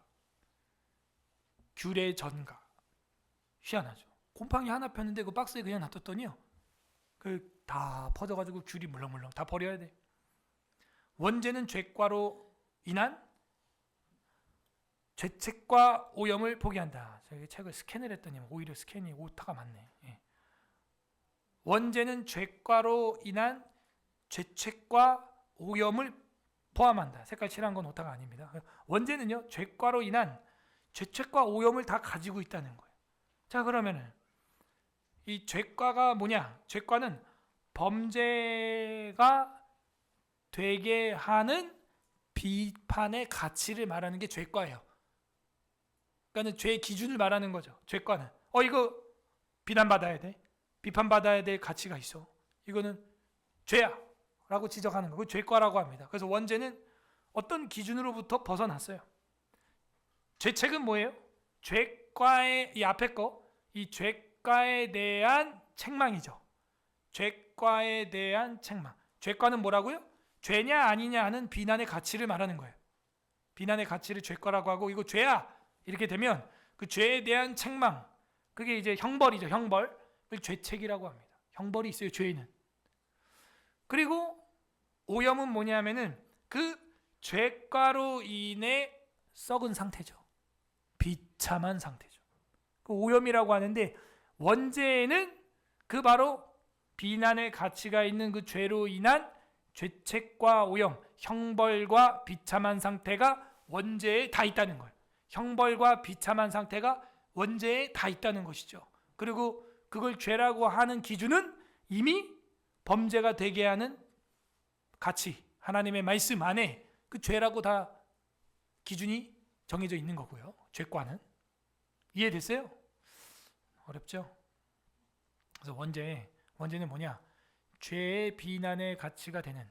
귤의 전가. 희한하죠. 곰팡이 하나 폈는데 그 박스에 그냥 놔뒀더니요, 그 다 퍼져가지고 귤이 물렁물렁 다 버려야 돼. 원죄는 죄과로 인한 죄책과 오염을 포기한다. 제가 책을 스캔을 했더니 오히려 스캔이 오타가 많네. 예. 원죄는 죄과로 인한 죄책과 오염을 포함한다. 색깔 칠한 건 오타가 아닙니다. 원죄는요, 죄과로 인한 죄책과 오염을 다 가지고 있다는 거예요. 자, 그러면은 이 죄과가 뭐냐? 죄과는 범죄가 되게 하는 비판의 가치를 말하는 게 죄과예요. 그러니까 죄의 기준을 말하는 거죠. 죄과는 이거 비난받아야 돼, 비판받아야 될 가치가 있어, 이거는 죄야 라고 지적하는 거, 그 죄과라고 합니다. 그래서 원죄는 어떤 기준으로부터 벗어났어요. 죄책은 뭐예요? 죄과의, 이 앞에 거, 이 죄과에 대한 책망이죠. 죄과에 대한 책망. 죄과는 뭐라고요? 죄냐 아니냐 하는 비난의 가치를 말하는 거예요. 비난의 가치를 죄과라고 하고, 이거 죄야 이렇게 되면 그 죄에 대한 책망, 그게 이제 형벌이죠. 형벌. 그걸 죄책이라고 합니다. 형벌이 있어요, 죄에는. 그리고 오염은 뭐냐면은 그 죄과로 인해 썩은 상태죠. 비참한 상태죠. 그 오염이라고 하는데, 원죄에는 그 바로 비난의 가치가 있는 그 죄로 인한 죄책과 오염, 형벌과 비참한 상태가 원죄에 다 있다는 거예요. 형벌과 비참한 상태가 원죄에 다 있다는 것이죠. 그리고 그걸 죄라고 하는 기준은 이미 범죄가 되게 하는 가치, 하나님의 말씀 안에 그 죄라고 다 기준이 정해져 있는 거고요. 죄과는. 이해됐어요? 어렵죠? 그래서 원죄는 뭐냐? 죄의 비난의 가치가 되는,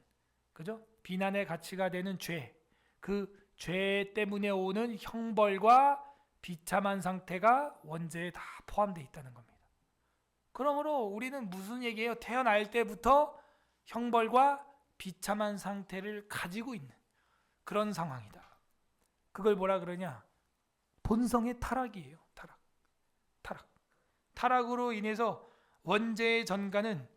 그죠? 비난의 가치가 되는 죄, 그 죄 때문에 오는 형벌과 비참한 상태가 원죄에 다 포함되어 있다는 겁니다. 그러므로 우리는 무슨 얘기예요? 태어날 때부터 형벌과 비참한 상태를 가지고 있는 그런 상황이다. 그걸 뭐라 그러냐? 본성의 타락이에요. 타락으로 인해서 원죄의 전가는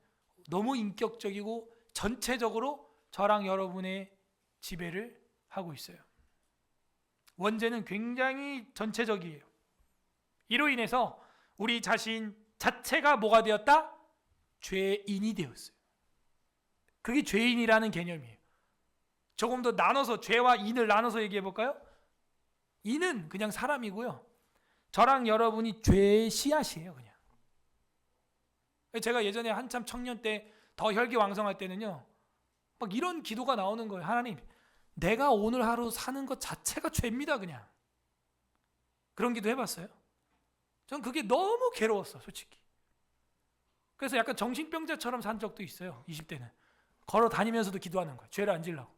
너무 인격적이고 전체적으로 저랑 여러분의 지배를 하고 있어요. 원죄는 굉장히 전체적이에요. 이로 인해서 우리 자신 자체가 뭐가 되었다? 죄인이 되었어요. 그게 죄인이라는 개념이에요. 조금 더 나눠서, 죄와 인을 나눠서 얘기해 볼까요? 인은 그냥 사람이고요, 저랑 여러분이 죄의 씨앗이에요. 그냥. 제가 예전에 한참 청년 때 더 혈기왕성할 때는요, 막 이런 기도가 나오는 거예요. 하나님, 내가 오늘 하루 사는 것 자체가 죄입니다. 그냥. 그런 기도 해봤어요? 전 그게 너무 괴로웠어, 솔직히. 그래서 약간 정신병자처럼 산 적도 있어요. 20대는 걸어 다니면서도 기도하는 거예요. 죄를 안 지으려고.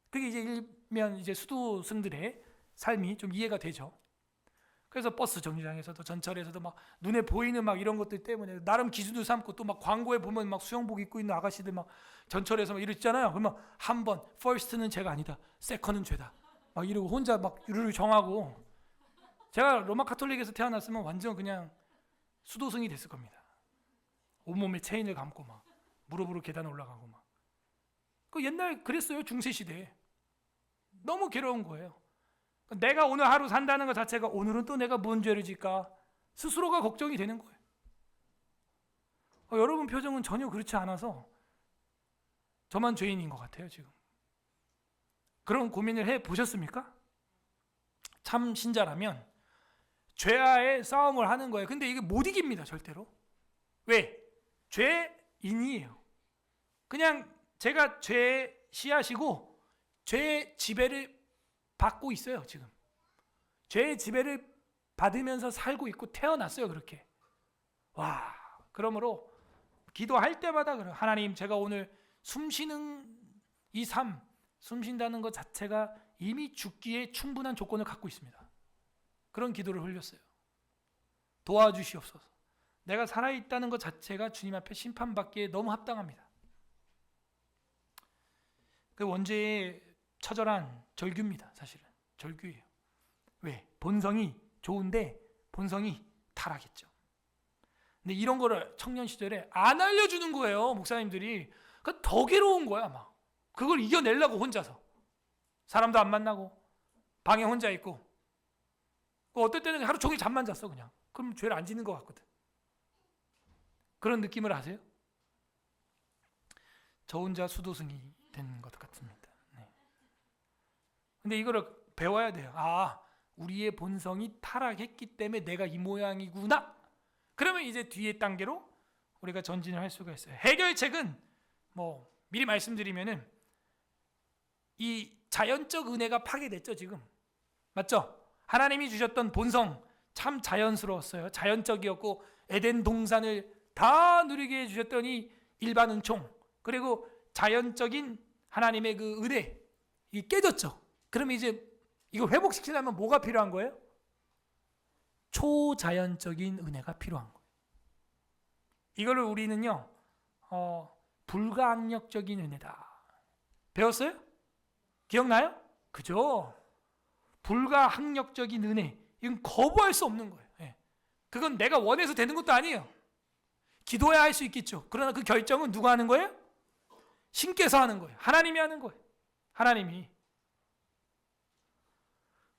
그게 이제 일면 이제 수도승들의 삶이 좀 이해가 되죠. 그래서 버스 정류장에서도 전철에서도 막 눈에 보이는 막 이런 것들 때문에 나름 기준을 삼고, 또 막 광고에 보면 막 수영복 입고 있는 아가씨들 막 전철에서 막 이러잖아요. 그러면 한 번 first는 죄가 아니다, second는 죄다 막 이러고 혼자 막 룰을 정하고, 제가 로마 카톨릭에서 태어났으면 완전 그냥 수도승이 됐을 겁니다. 온몸에 체인을 감고 막 무릎으로 계단 올라가고 막. 그 옛날 그랬어요. 중세 시대에. 너무 괴로운 거예요. 내가 오늘 하루 산다는 것 자체가 오늘은 또 내가 뭔 죄를 질까 스스로가 걱정이 되는 거예요. 여러분 표정은 전혀 그렇지 않아서 저만 죄인인 것 같아요 지금. 그런 고민을 해 보셨습니까? 참 신자라면 죄와의 싸움을 하는 거예요. 근데 이게 못 이깁니다 절대로. 왜? 죄인이에요. 그냥 제가 죄의 씨앗이고 죄의 지배를 받고 있어요 지금. 죄의 지배를 받으면서 살고 있고 태어났어요 그렇게. 와, 그러므로 기도할 때마다 그래요. 하나님, 제가 오늘 숨쉬는 이 삶, 숨쉰다는 것 자체가 이미 죽기에 충분한 조건을 갖고 있습니다. 그런 기도를 흘렸어요. 도와주시옵소서. 내가 살아있다는 것 자체가 주님 앞에 심판받기에 너무 합당합니다. 그 원죄의 처절한 절규입니다. 사실은 절규예요. 왜? 본성이 좋은데 본성이 타락했죠. 근데 이런 거를 청년 시절에 안 알려주는 거예요 목사님들이. 그러니까 더 괴로운 거야 막. 그걸 이겨내려고 혼자서 사람도 안 만나고 방에 혼자 있고 어떨 때는 하루 종일 잠만 잤어 그냥. 그럼 죄를 안 짓는 것 같거든. 그런 느낌을 아세요? 저 혼자 수도승이 된 것 같습니다. 네. 근데 이거를 배워야 돼요. 아, 우리의 본성이 타락했기 때문에 내가 이 모양이구나. 그러면 이제 뒤에 단계로 우리가 전진을 할 수가 있어요. 해결책은 뭐 미리 말씀드리면은 이 자연적 은혜가 파괴됐죠 지금. 맞죠? 하나님이 주셨던 본성 참 자연스러웠어요. 자연적이었고 에덴 동산을 다 누리게 해주셨던 이 일반 은총 그리고 자연적인 하나님의 그 은혜 이 깨졌죠. 그러면 이제 이거 회복시키려면 뭐가 필요한 거예요? 초자연적인 은혜가 필요한 거예요. 이거를 우리는요 불가항력적인 은혜다 배웠어요? 기억나요? 그죠? 불가항력적인 은혜, 이건 거부할 수 없는 거예요. 예. 그건 내가 원해서 되는 것도 아니에요. 기도해야 할 수 있겠죠. 그러나 그 결정은 누가 하는 거예요? 신께서 하는 거예요. 하나님이 하는 거예요. 하나님이.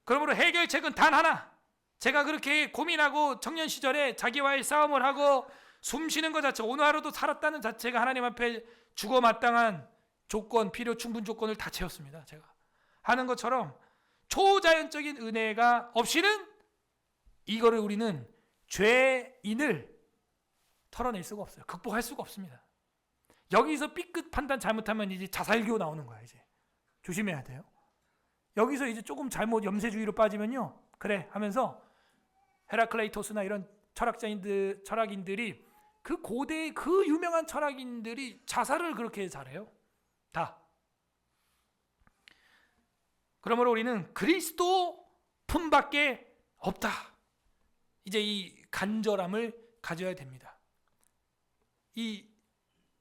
그러므로 해결책은 단 하나. 제가 그렇게 고민하고 청년 시절에 자기와의 싸움을 하고 숨 쉬는 것 자체, 오늘 하루도 살았다는 자체가 하나님 앞에 죽어 마땅한 조건, 필요 충분 조건을 다 채웠습니다. 제가 하는 것처럼 초자연적인 은혜가 없이는 이거를 우리는 죄인을 털어낼 수가 없어요. 극복할 수가 없습니다. 여기서 삐끗 판단 잘못하면 이제 자살교 나오는 거야. 이제 조심해야 돼요. 여기서 이제 조금 잘못 염세주의로 빠지면요, 그래 하면서 헤라클레이토스나 이런 철학인들이 그 고대의 그 유명한 철학인들이 자살을 그렇게 잘해요. 다. 그러므로 우리는 그리스도 품밖에 없다. 이제 이 간절함을 가져야 됩니다. 이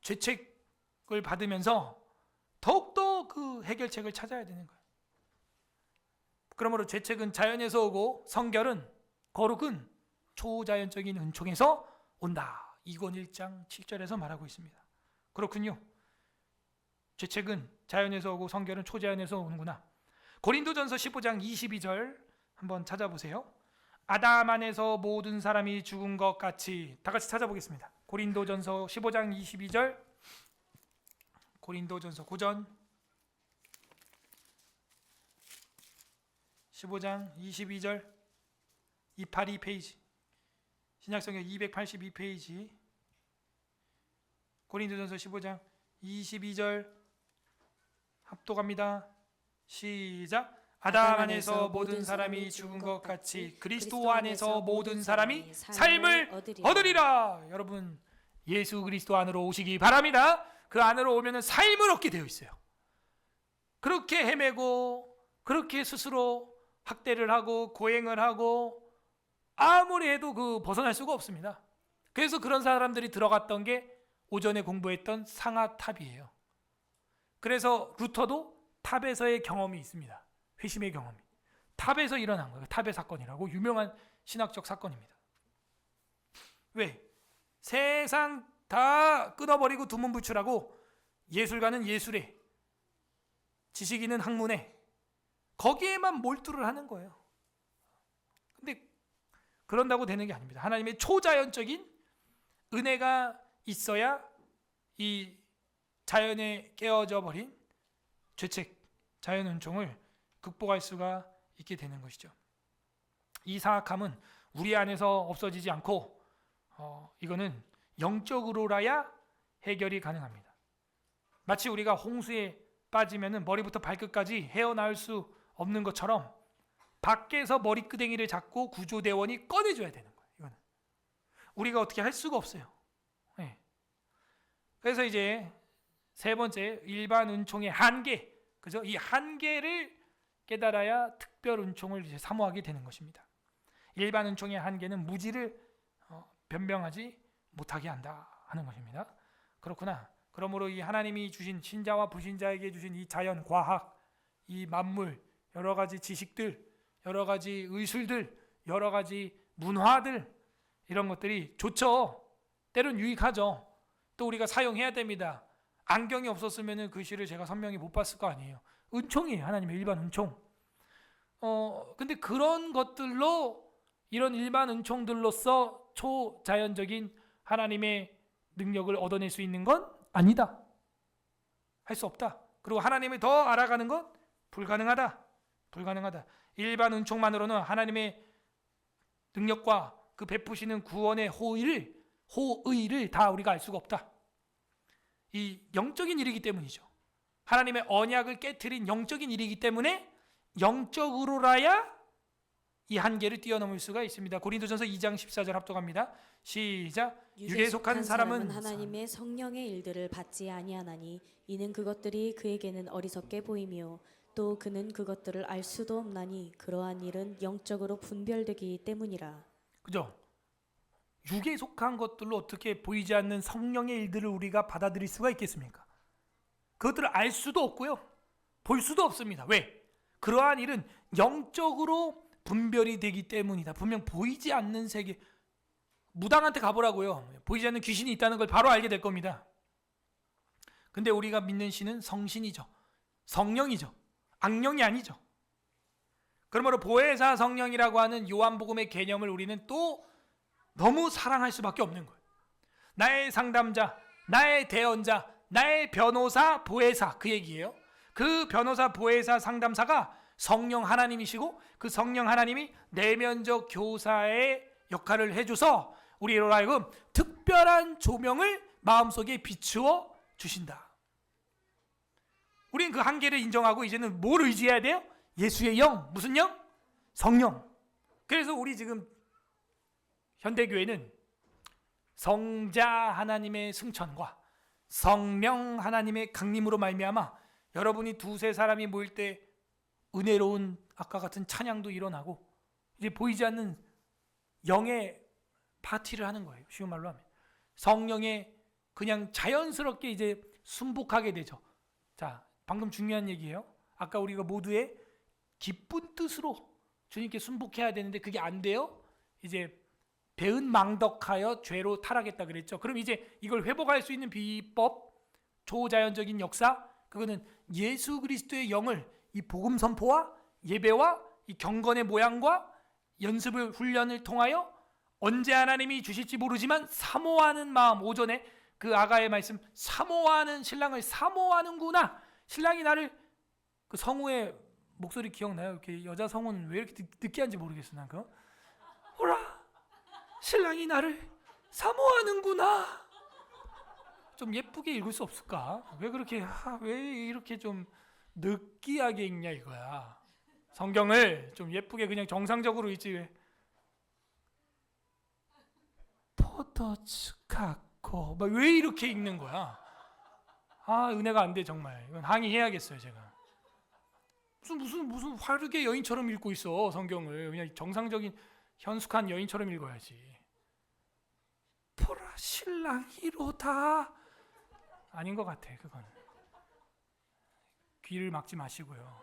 죄책을 받으면서 더욱더 그 해결책을 찾아야 되는 거예요. 그러므로 죄책은 자연에서 오고 성결은, 거룩은 초자연적인 은총에서 온다. 이권 1장 7절에서 말하고 있습니다. 그렇군요. 죄책은 자연에서 오고 성결은 초자연에서 오는구나. 고린도전서 15장 22절 한번 찾아보세요. 아담 안에서 모든 사람이 죽은 것 같이, 다 같이 찾아보겠습니다. 고린도전서 15장 22절, 고린도전서 고전 15장 22절, 282페이지, 신약성경 282페이지, 고린도전서 15장 22절 합독합니다. 시작. 아담 안에서 모든 사람이 죽은 것 같이 그리스도 안에서 모든 사람이 삶을 얻으리라. 여러분, 예수 그리스도 안으로 오시기 바랍니다. 그 안으로 오면 삶을 얻게 되어 있어요. 그렇게 헤매고 그렇게 스스로 학대를 하고 고행을 하고 아무리 해도 그 벗어날 수가 없습니다. 그래서 그런 사람들이 들어갔던 게 오전에 공부했던 상하탑이에요. 그래서 루터도 탑에서의 경험이 있습니다. 회심의 경험이. 탑에서 일어난 거예요. 탑의 사건이라고 유명한 신학적 사건입니다. 왜? 세상 다 끊어버리고 두문불출하고 예술가는 예술에, 지식인은 학문에, 거기에만 몰두를 하는 거예요. 근데 그런다고 되는 게 아닙니다. 하나님의 초자연적인 은혜가 있어야 이 자연에 깨어져 버린 죄책, 자연 은총을 극복할 수가 있게 되는 것이죠. 이 사악함은 우리 안에서 없어지지 않고 이거는 영적으로라야 해결이 가능합니다. 마치 우리가 홍수에 빠지면 머리부터 발끝까지 헤어나올 수 없는 것처럼 밖에서 머리끄댕이를 잡고 구조대원이 꺼내줘야 되는 거예요. 이거는 우리가 어떻게 할 수가 없어요. 네. 그래서 이제 세 번째, 일반 은총의 한계, 그죠? 이 한계를 깨달아야 특별 은총을 이제 사모하게 되는 것입니다. 일반 은총의 한계는 무지를 변명하지 못하게 한다 하는 것입니다. 그렇구나. 그러므로 이 하나님이 주신 신자와 불신자에게 주신 이 자연, 과학, 이 만물, 여러 가지 지식들, 여러 가지 의술들, 여러 가지 문화들, 이런 것들이 좋죠. 때론 유익하죠. 또 우리가 사용해야 됩니다. 안경이 없었으면 글씨를 제가 선명히 못 봤을 거 아니에요. 은총이에요. 하나님의 일반 은총. 근데 그런 것들로, 이런 일반 은총들로서 초자연적인 하나님의 능력을 얻어낼 수 있는 건 아니다. 할 수 없다. 그리고 하나님을 더 알아가는 건 불가능하다. 일반 은총만으로는 하나님의 능력과 그 베푸시는 구원의 호의를 다 우리가 알 수가 없다. 이 영적인 일이기 때문이죠. 하나님의 언약을 깨트린 영적인 일이기 때문에 영적으로라야 이 한계를 뛰어넘을 수가 있습니다. 고린도전서 2장 14절 합독합니다. 시작. 육에 속한 사람은 하나님의 성령의 일들을 받지 아니하나니 이는 그것들이 그에게는 어리석게 보이며 또 그는 그것들을 알 수도 없나니 그러한 일은 영적으로 분별되기 때문이라. 그죠? 육에 속한 것들로 어떻게 보이지 않는 성령의 일들을 우리가 받아들일 수가 있겠습니까? 그것들을 알 수도 없고요. 볼 수도 없습니다. 왜? 그러한 일은 영적으로 분별이 되기 때문이다. 분명 보이지 않는 세계, 무당한테 가보라고요. 보이지 않는 귀신이 있다는 걸 바로 알게 될 겁니다. 근데 우리가 믿는 신은 성신이죠. 성령이죠. 악령이 아니죠. 그러므로 보혜사 성령이라고 하는 요한복음의 개념을 우리는 또 너무 사랑할 수밖에 없는 거예요. 나의 상담자, 나의 대언자, 나의 변호사, 보혜사, 그 얘기예요. 그 변호사, 보혜사, 상담사가 성령 하나님이시고 그 성령 하나님이 내면적 교사의 역할을 해줘서 우리로 하여금 특별한 조명을 마음속에 비추어 주신다. 우리는 그 한계를 인정하고 이제는 뭘 의지해야 돼요? 예수의 영. 무슨 영? 성령. 그래서 우리 지금 현대교회는 성자 하나님의 승천과 성령 하나님의 강림으로 말미암아 여러분이 두세 사람이 모일 때 은혜로운 아까 같은 찬양도 일어나고 이제 보이지 않는 영의 파티를 하는 거예요. 쉬운 말로 하면 성령에 그냥 자연스럽게 이제 순복하게 되죠. 자, 방금 중요한 얘기예요. 아까 우리가 모두의 기쁜 뜻으로 주님께 순복해야 되는데 그게 안 돼요. 이제 배은망덕하여 죄로 타락했다 그랬죠. 그럼 이제 이걸 회복할 수 있는 비법, 초자연적인 역사, 그거는 예수 그리스도의 영을 이 복음 선포와 예배와 이 경건의 모양과 연습을 훈련을 통하여 언제 하나님이 주실지 모르지만 사모하는 마음, 오전에 그 아가의 말씀, 사모하는 신랑을 사모하는구나. 신랑이 나를, 그 성우의 목소리 기억나요? 이렇게 여자 성우는 왜 이렇게 느끼한지 모르겠어. 난 그거. 호라, 신랑이 나를 사모하는구나. 좀 예쁘게 읽을 수 없을까? 왜 그렇게 왜 이렇게 좀 느끼하게 읽냐 이거야. 성경을 좀 예쁘게 그냥 정상적으로 읽지 왜? 포도츠카코 막 왜 이렇게 읽는 거야? 아, 은혜가 안 돼 정말. 이건 항의해야겠어요 제가. 무슨 화르게 여인처럼 읽고 있어 성경을. 그냥 정상적인 현숙한 여인처럼 읽어야지. 보라 신랑이로다. 아닌 것 같아 그건. 귀를 막지 마시고요.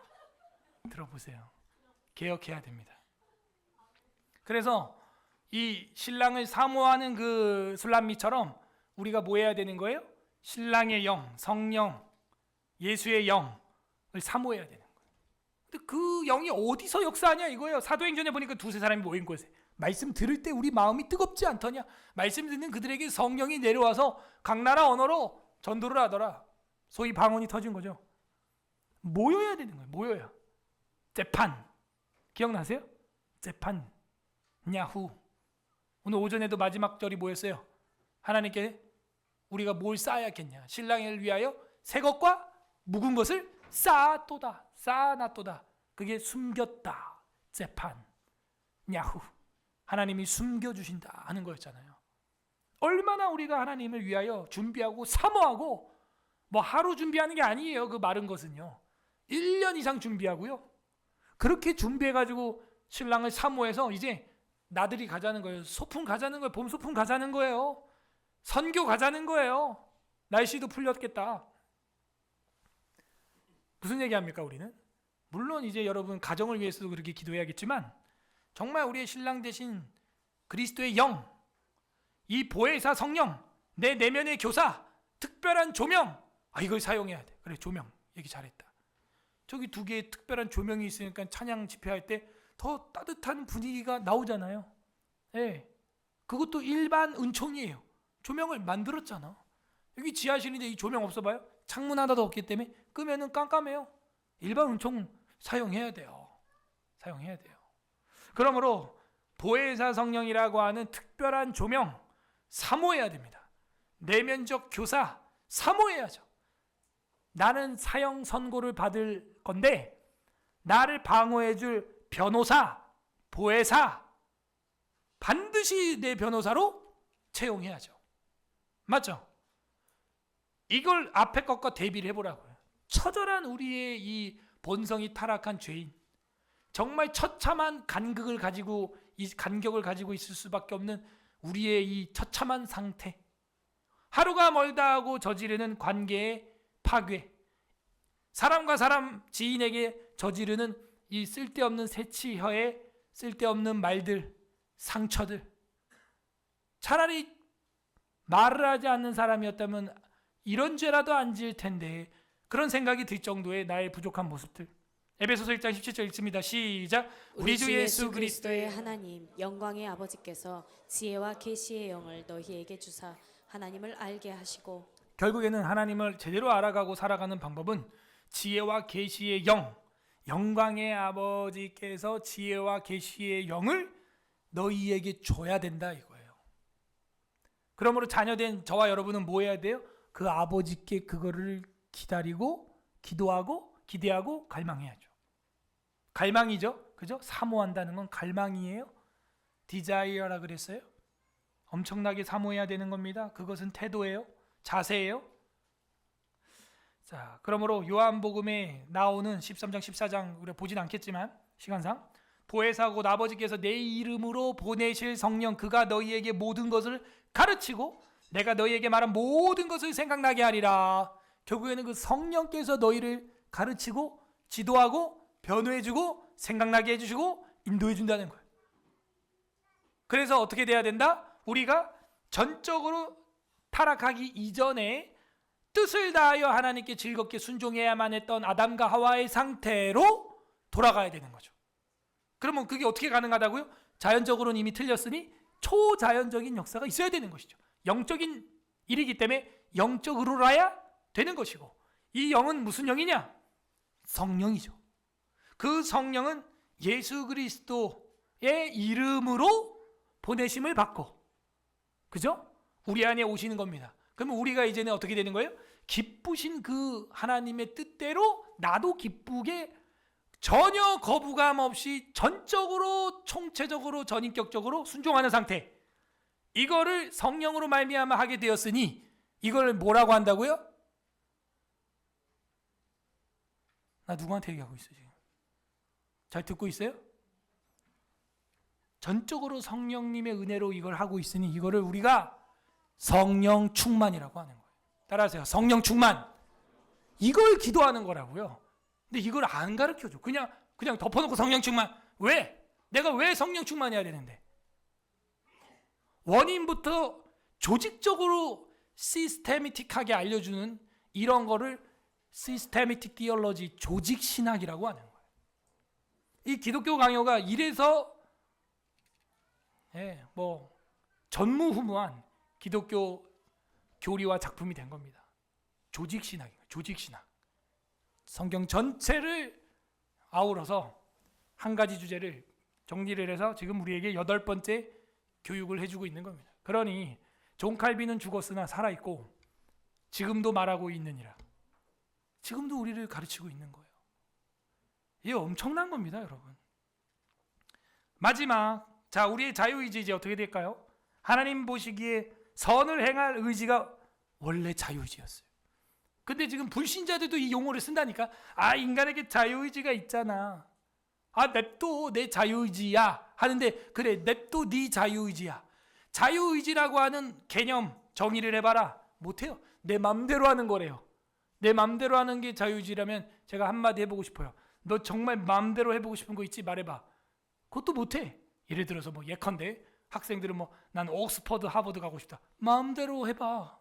들어보세요. 개혁해야 됩니다. 그래서 이 신랑을 사모하는 그 술람미처럼 우리가 뭐 해야 되는 거예요? 신랑의 영, 성령, 예수의 영을 사모해야 되는 거예요. 근데 그 영이 어디서 역사하냐 이거예요. 사도행전에 보니까 두세 사람이 모인 곳에 말씀 들을 때 우리 마음이 뜨겁지 않더냐? 말씀 듣는 그들에게 성령이 내려와서 각 나라 언어로 전도를 하더라. 소위 방언이 터진 거죠. 모여야 되는 거예요. 모여야. 재판 기억나세요? 재판 야후. 오늘 오전에도 마지막 절이 뭐였어요? 하나님께 우리가 뭘 쌓아야겠냐? 신랑을 위하여 새 것과 묵은 것을 쌓아도다. 쌓아놨도다. 그게 숨겼다. 재판 야후. 하나님이 숨겨주신다 하는 거였잖아요. 얼마나 우리가 하나님을 위하여 준비하고 사모하고 뭐 하루 준비하는 게 아니에요. 그 마른 것은요. 1년 이상 준비하고요. 그렇게 준비해가지고 신랑을 사모해서 이제 나들이 가자는 거예요. 소풍 가자는 거예요. 봄 소풍 가자는 거예요. 선교 가자는 거예요. 날씨도 풀렸겠다. 무슨 얘기합니까 우리는? 물론 이제 여러분 가정을 위해서도 그렇게 기도해야겠지만 정말 우리의 신랑 대신 그리스도의 영, 이 보혜사 성령, 내 내면의 교사, 특별한 조명, 이걸 사용해야 돼. 그래, 조명 얘기 잘했다. 저기 두 개의 특별한 조명이 있으니까 찬양 집회할 때 더 따뜻한 분위기가 나오잖아요. 예, 그것도 일반 은총이에요. 조명을 만들었잖아. 여기 지하실인데 이 조명 없어봐요? 창문 하나도 없기 때문에 끄면은 깜깜해요. 일반 은총 사용해야 돼요. 사용해야 돼요. 그러므로 보혜사 성령이라고 하는 특별한 조명 사모해야 됩니다. 내면적 교사 사모해야죠. 나는 사형 선고를 받을 건데 나를 방어해줄 변호사, 보혜사 반드시 내 변호사로 채용해야죠. 맞죠? 이걸 앞에 것과 대비를 해보라고요. 처절한 우리의 이 본성이 타락한 죄인, 정말 처참한 간격을 가지고 있을 수밖에 없는 우리의 이 처참한 상태, 하루가 멀다 하고 저지르는 관계의 파괴, 사람과 사람 지인에게 저지르는 이 쓸데없는 새치혀의 쓸데없는 말들, 상처들. 차라리 말을 하지 않는 사람이었다면 이런 죄라도 안 지을 텐데 그런 생각이 들 정도의 나의 부족한 모습들. 에베소서 1장 17절 읽습니다. 시작. 우리 주 예수 그리스도의 하나님 영광의 아버지께서 지혜와 계시의 영을 너희에게 주사 하나님을 알게 하시고. 결국에는 하나님을 제대로 알아가고 살아가는 방법은 지혜와 계시의 영, 영광의 아버지께서 지혜와 계시의 영을 너희에게 줘야 된다 이거예요. 그러므로 자녀된 저와 여러분은 뭐 해야 돼요? 그 아버지께 그거를 기다리고 기도하고 기대하고 갈망해야죠. 갈망이죠. 그죠? 사모한다는 건 갈망이에요. 디자이어라 그랬어요. 엄청나게 사모해야 되는 겁니다. 그것은 태도예요. 자세예요. 자, 그러므로 요한복음에 나오는 13장 14장 우리가 보진 않겠지만 시간상 보혜사고 아버지께서 내 이름으로 보내실 성령 그가 너희에게 모든 것을 가르치고 내가 너희에게 말한 모든 것을 생각나게 하리라. 결국에는 그 성령께서 너희를 가르치고 지도하고 변호해주고 생각나게 해주시고 인도해준다는 거예요. 그래서 어떻게 돼야 된다? 우리가 전적으로 타락하기 이전에 뜻을 다하여 하나님께 즐겁게 순종해야만 했던 아담과 하와의 상태로 돌아가야 되는 거죠. 그러면 그게 어떻게 가능하다고요? 자연적으로는 이미 틀렸으니 초자연적인 역사가 있어야 되는 것이죠. 영적인 일이기 때문에 영적으로라야 되는 것이고, 이 영은 무슨 영이냐? 성령이죠. 그 성령은 예수 그리스도의 이름으로 보내심을 받고, 그죠? 우리 안에 오시는 겁니다. 그러면 우리가 이제는 어떻게 되는 거예요? 기쁘신 그 하나님의 뜻대로 나도 기쁘게 전혀 거부감 없이 전적으로 총체적으로 전인격적으로 순종하는 상태. 이거를 성령으로 말미암아 하게 되었으니 이걸 뭐라고 한다고요? 나 누구한테 얘기하고 있어 지금? 잘 듣고 있어요? 전적으로 성령님의 은혜로 이걸 하고 있으니 이거를 우리가 성령 충만이라고 하는 거예요. 따라하세요. 성령 충만. 이걸 기도하는 거라고요. 근데 이걸 안 가르쳐줘. 그냥 덮어놓고 성령 충만. 왜? 내가 왜 성령 충만해야 되는데? 원인부터 조직적으로 시스테미틱하게 알려주는 이런 거를 시스테미틱 티올로지, 조직 신학이라고 하는 거예요. 이 기독교 강요가 이래서 뭐 전무후무한 기독교 교리와 작품이 된 겁니다. 조직 신학이에요. 조직 신학. 성경 전체를 아우러서 한 가지 주제를 정리를 해서 지금 우리에게 8번째 교육을 해주고 있는 겁니다. 그러니 존 칼빈은 죽었으나 살아있고 지금도 말하고 있느니라. 지금도 우리를 가르치고 있는 거예요. 이게 엄청난 겁니다, 여러분. 마지막, 자, 우리의 자유의지 이제 어떻게 될까요? 하나님 보시기에 선을 행할 의지가 원래 자유의지였어요. 근데 지금 불신자들도 이 용어를 쓴다니까. 아, 인간에게 자유의지가 있잖아. 아, 냅둬, 내 자유의지야 하는데, 그래, 냅둬 네 자유의지야. 자유의지라고 하는 개념 정의를 해봐라. 못해요. 내 맘대로 하는 거래요. 내 맘대로 하는 게 자유의지라면 제가 한마디 해보고 싶어요. 너 정말 맘대로 해보고 싶은 거 있지? 말해봐. 그것도 못해. 예를 들어서 뭐 예컨대 학생들은 뭐 난 옥스퍼드 하버드 가고 싶다. 마음대로 해봐.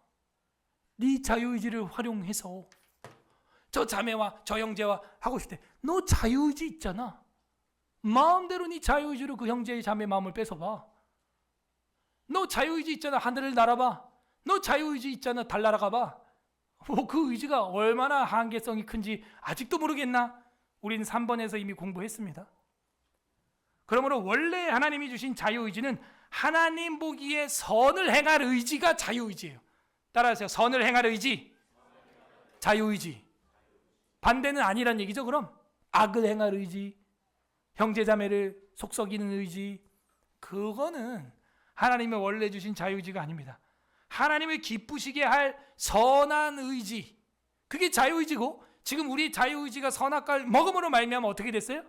네 자유의지를 활용해서 저 자매와 저 형제와 하고 싶대. 너 자유의지 있잖아. 마음대로 네 자유의지로 그 형제의 자매 마음을 뺏어봐. 너 자유의지 있잖아. 하늘을 날아봐. 너 자유의지 있잖아. 달 날아가봐. 뭐 그 의지가 얼마나 한계성이 큰지 아직도 모르겠나? 우린 3번에서 이미 공부했습니다. 그러므로 원래 하나님이 주신 자유의지는 하나님 보기에 선을 행할 의지가 자유의지예요. 따라하세요. 선을 행할 의지, 자유의지. 반대는 아니란 얘기죠. 그럼 악을 행할 의지, 형제자매를 속썩이는 의지, 그거는 하나님의 원래 주신 자유의지가 아닙니다. 하나님을 기쁘시게 할 선한 의지, 그게 자유의지고, 지금 우리 자유의지가 선악과를 먹음으로 말미암아 어떻게 됐어요?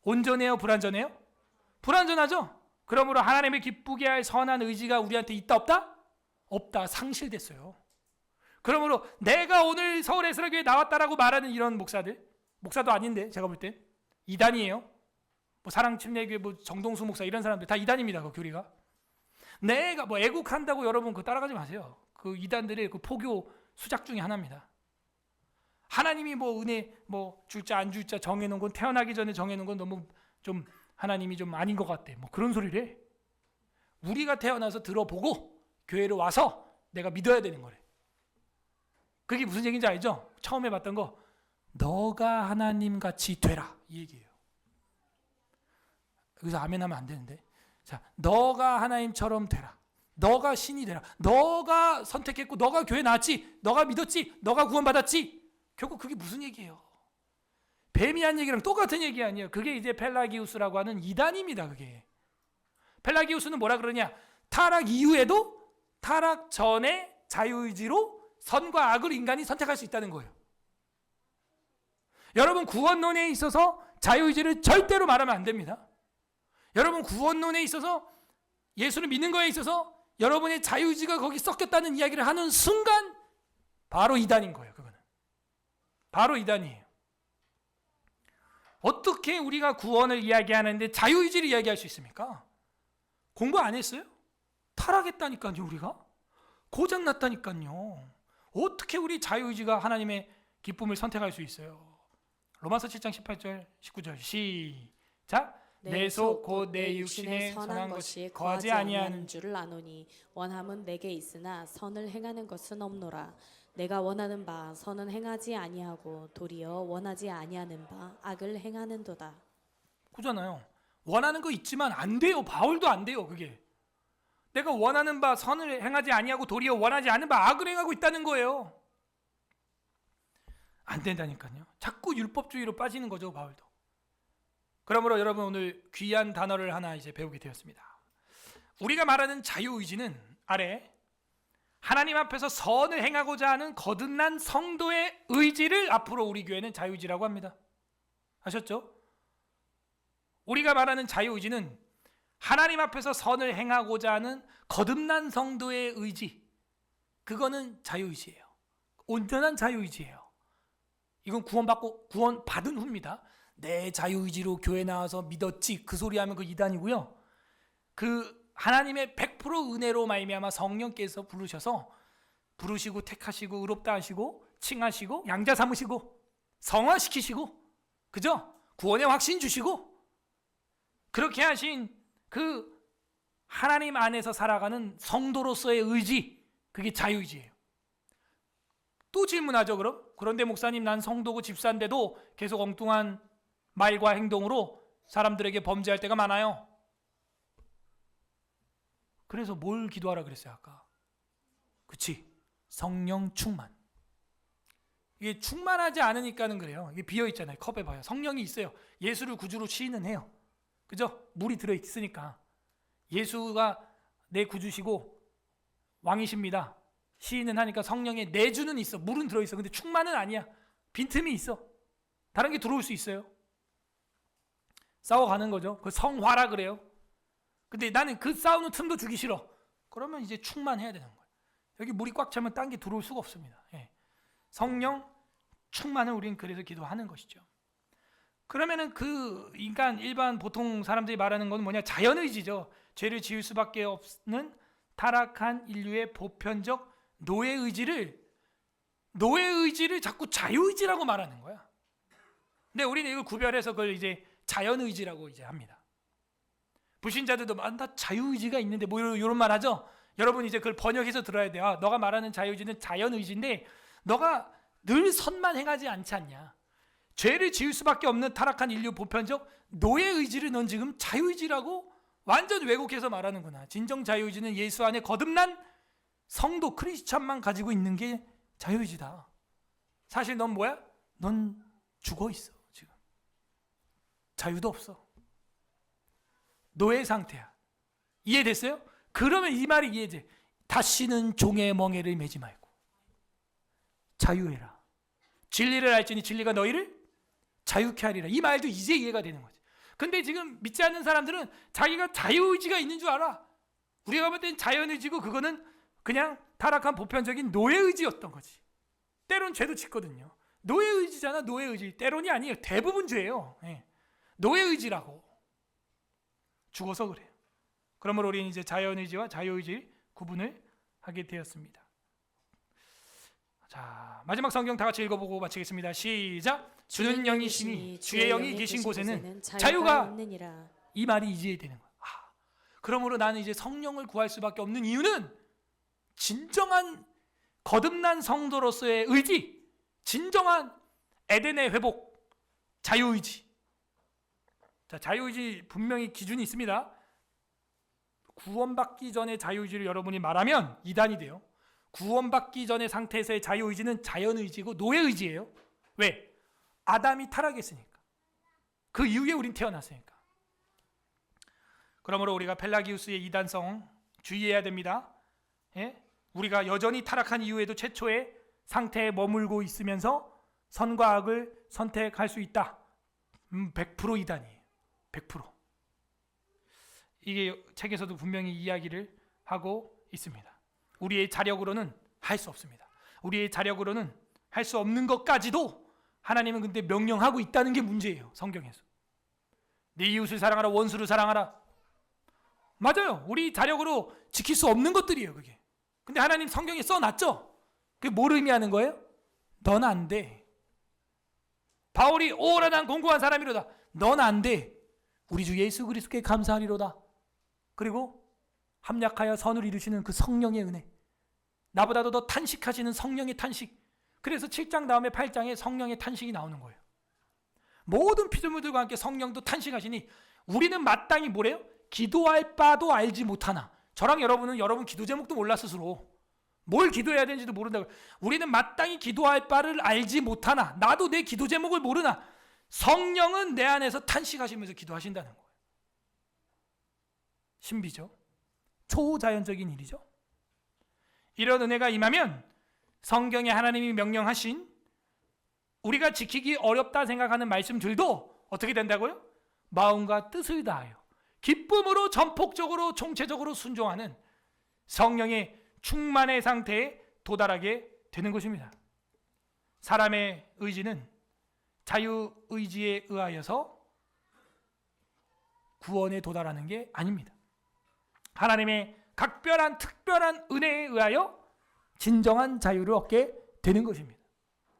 온전해요? 불완전해요? 불완전하죠? 그러므로 하나님을 기쁘게 할 선한 의지가 우리한테 있다 없다? 없다. 상실됐어요. 그러므로 내가 오늘 서울 에스라교회에 나왔다라고 말하는 이런 목사들, 목사도 아닌데 제가 볼 때 이단이에요. 뭐 사랑침례교회 뭐 정동수 목사 이런 사람들 다 이단입니다. 그 교리가. 내가 뭐 애국한다고 여러분 그거 따라가지 마세요. 그 이단들의 그 포교 수작 중에 하나입니다. 하나님이 뭐 은혜 뭐 줄자 안 줄자 정해놓은 건, 태어나기 전에 정해놓은 건 너무 좀 하나님이 좀 아닌 것 같대. 뭐 그런 소리를 해. 우리가 태어나서 들어보고 교회로 와서 내가 믿어야 되는 거래. 그게 무슨 얘기인지 알죠? 처음에 봤던 거, 너가 하나님같이 되라, 이 얘기예요. 여기서 아멘 하면 안 되는데, 자, 너가 하나님처럼 되라. 너가 신이 되라. 너가 선택했고 너가 교회 나왔지, 너가 믿었지, 너가 구원받았지. 결국 그게 무슨 얘기예요? 뱀이 한 얘기랑 똑같은 얘기 아니에요. 그게 이제 펠라기우스라고 하는 이단입니다. 그게. 펠라기우스는 뭐라 그러냐? 타락 이후에도 타락 전에 자유의지로 선과 악을 인간이 선택할 수 있다는 거예요. 여러분, 구원론에 있어서 자유의지를 절대로 말하면 안 됩니다. 여러분, 구원론에 있어서 예수를 믿는 거에 있어서 여러분의 자유의지가 거기 섞였다는 이야기를 하는 순간 바로 이단인 거예요. 그거는 바로 이단이에요. 어떻게 우리가 구원을 이야기하는데 자유의지를 이야기할 수 있습니까? 공부 안 했어요? 타락했다니까요. 우리가 고장났다니까요. 어떻게 우리 자유의지가 하나님의 기쁨을 선택할 수 있어요? 로마서 7장 18절 19절 시작. 내 속 곧 내 육신에 선한 것이 거하지 아니하는 줄을 아노니 원함은 내게 있으나 선을 행하는 것은 없노라. 내가 원하는 바 선은 행하지 아니하고 도리어 원하지 아니하는 바 악을 행하는도다. 그잖아요. 원하는 거 있지만 안 돼요. 바울도 안 돼요. 그게 내가 원하는 바 선을 행하지 아니하고 도리어 원하지 않은 바 악을 행하고 있다는 거예요. 안 된다니까요. 자꾸 율법주의로 빠지는 거죠, 바울도. 그러므로 여러분, 오늘 귀한 단어를 하나 이제 배우게 되었습니다. 우리가 말하는 자유의지는 아래 하나님 앞에서 선을 행하고자 하는 거듭난 성도의 의지를 앞으로 우리 교회는 자유의지라고 합니다. 아셨죠? 우리가 말하는 자유의지는 하나님 앞에서 선을 행하고자 하는 거듭난 성도의 의지, 그거는 자유의지예요. 온전한 자유의지예요. 이건 구원받은 후입니다. 내 자유의지로 교회 나와서 믿었지 그 소리 하면 그 이단이고요. 그 하나님의 100% 은혜로 말미암아 성령께서 부르시고 택하시고 의롭다 하시고 칭하시고 양자 삼으시고 성화시키시고, 그죠? 구원의 확신 주시고, 그렇게 하신 그 하나님 안에서 살아가는 성도로서의 의지, 그게 자유의지예요. 또 질문하죠. 그런데 목사님, 난 성도고 집사인데도 계속 엉뚱한 말과 행동으로 사람들에게 범죄할 때가 많아요. 그래서 뭘 기도하라 그랬어요 아까? 그치, 성령 충만. 이게 충만하지 않으니까는 그래요. 이게 비어있잖아요. 컵에 봐요. 성령이 있어요. 예수를 구주로 시인은 해요. 그죠? 물이 들어있으니까. 예수가 내 구주시고 왕이십니다 시인은 하니까 성령의 내주는 있어. 물은 들어있어. 근데 충만은 아니야. 빈틈이 있어. 다른 게 들어올 수 있어요. 싸워가는 거죠. 그 성화라 그래요. 근데 나는 그 싸우는 틈도 주기 싫어. 그러면 이제 충만해야 되는 거예요. 여기 물이 꽉 차면 딴 게 들어올 수가 없습니다. 예. 성령 충만을 우리는 그래서 기도하는 것이죠. 그러면은 그 인간 일반 보통 사람들이 말하는 건 뭐냐? 자연의지죠. 죄를 지을 수밖에 없는 타락한 인류의 보편적 노예의지를 자꾸 자유의지라고 말하는 거야. 근데 우리는 이걸 구별해서 그걸 이제 자연의지라고 이제 합니다. 불신자들도 나 자유의지가 있는데 뭐 이런 말 하죠. 여러분 이제 그걸 번역해서 들어야 돼요. 아, 너가 말하는 자유의지는 자연의지인데 너가 늘 선만 행하지 않지 않냐. 죄를 지을 수밖에 없는 타락한 인류 보편적 노예의지를 넌 지금 자유의지라고 완전 왜곡해서 말하는구나. 진정 자유의지는 예수 안에 거듭난 성도 크리스찬만 가지고 있는 게 자유의지다. 사실 넌 뭐야? 넌 죽어 있어 지금. 자유도 없어. 노예 상태야. 이해됐어요? 그러면 이 말이 이해돼. 다시는 종의 멍에를 매지 말고 자유해라. 진리를 알지니 진리가 너희를 자유케 하리라. 이 말도 이제 이해가 되는 거지. 근데 지금 믿지 않는 사람들은 자기가 자유의지가 있는 줄 알아. 우리가 볼 땐 자연의지고 그거는 그냥 타락한 보편적인 노예의지였던 거지. 때론 죄도 짓거든요. 노예의지잖아. 노예의지. 때론이 아니에요. 대부분 죄예요. 예. 노예의지라고. 죽어서 그래요. 그러므로 우리는 이제 자연의지와 자유의지 구분을 하게 되었습니다. 자, 마지막 성경 다 같이 읽어보고 마치겠습니다. 시작. 주는 영이시니 주의 영이 계신 곳에는 자유가 있느니라. 이 말이 이해야 되는 거야. 그러므로 나는 이제 성령을 구할 수밖에 없는 이유는 진정한 거듭난 성도로서의 의지, 진정한 에덴의 회복, 자유의지. 자, 자유의지 분명히 기준이 있습니다. 구원받기 전의 자유의지를 여러분이 말하면 이단이 돼요. 구원받기 전의 상태에서의 자유의지는 자연의지고 노예의지예요. 왜? 아담이 타락했으니까. 그 이후에 우린 태어났으니까. 그러므로 우리가 펠라기우스의 이단성 주의해야 됩니다. 예? 우리가 여전히 타락한 이후에도 최초의 상태에 머물고 있으면서 선과 악을 선택할 수 있다. 100% 이단이에요. 100%. 이게 책에서도 분명히 이야기를 하고 있습니다. 우리의 자력으로는 할 수 없습니다. 우리의 자력으로는 할 수 없는 것까지도 하나님은 근데 명령하고 있다는 게 문제예요. 성경에서. 네 이웃을 사랑하라, 원수를 사랑하라. 맞아요. 우리 자력으로 지킬 수 없는 것들이에요. 그게. 근데 하나님 성경에 써놨죠. 그게 뭘 의미하는 거예요? 넌 안 돼. 바울이 오라 난 공고한 사람이로다. 넌 안 돼. 우리 주 예수 그리스도께 감사하리로다. 그리고 합력하여 선을 이루시는 그 성령의 은혜, 나보다도 더 탄식하시는 성령의 탄식. 그래서 7장 다음에 8장에 성령의 탄식이 나오는 거예요. 모든 피조물들과 함께 성령도 탄식하시니 우리는 마땅히 뭐래요? 기도할 바도 알지 못하나. 저랑 여러분은 여러분 기도 제목도 몰라 스스로. 뭘 기도해야 되는지도 모른다고. 우리는 마땅히 기도할 바를 알지 못하나. 나도 내 기도 제목을 모르나. 성령은 내 안에서 탄식하시면서 기도하신다는 거예요. 신비죠. 초자연적인 일이죠. 이런 은혜가 임하면 성경에 하나님이 명령하신 우리가 지키기 어렵다 생각하는 말씀들도 어떻게 된다고요? 마음과 뜻을 다하여 기쁨으로 전폭적으로 총체적으로 순종하는 성령의 충만의 상태에 도달하게 되는 것입니다. 사람의 의지는 자유의지에 의하여서 구원에 도달하는 게 아닙니다. 하나님의 각별한 특별한 은혜에 의하여 진정한 자유를 얻게 되는 것입니다.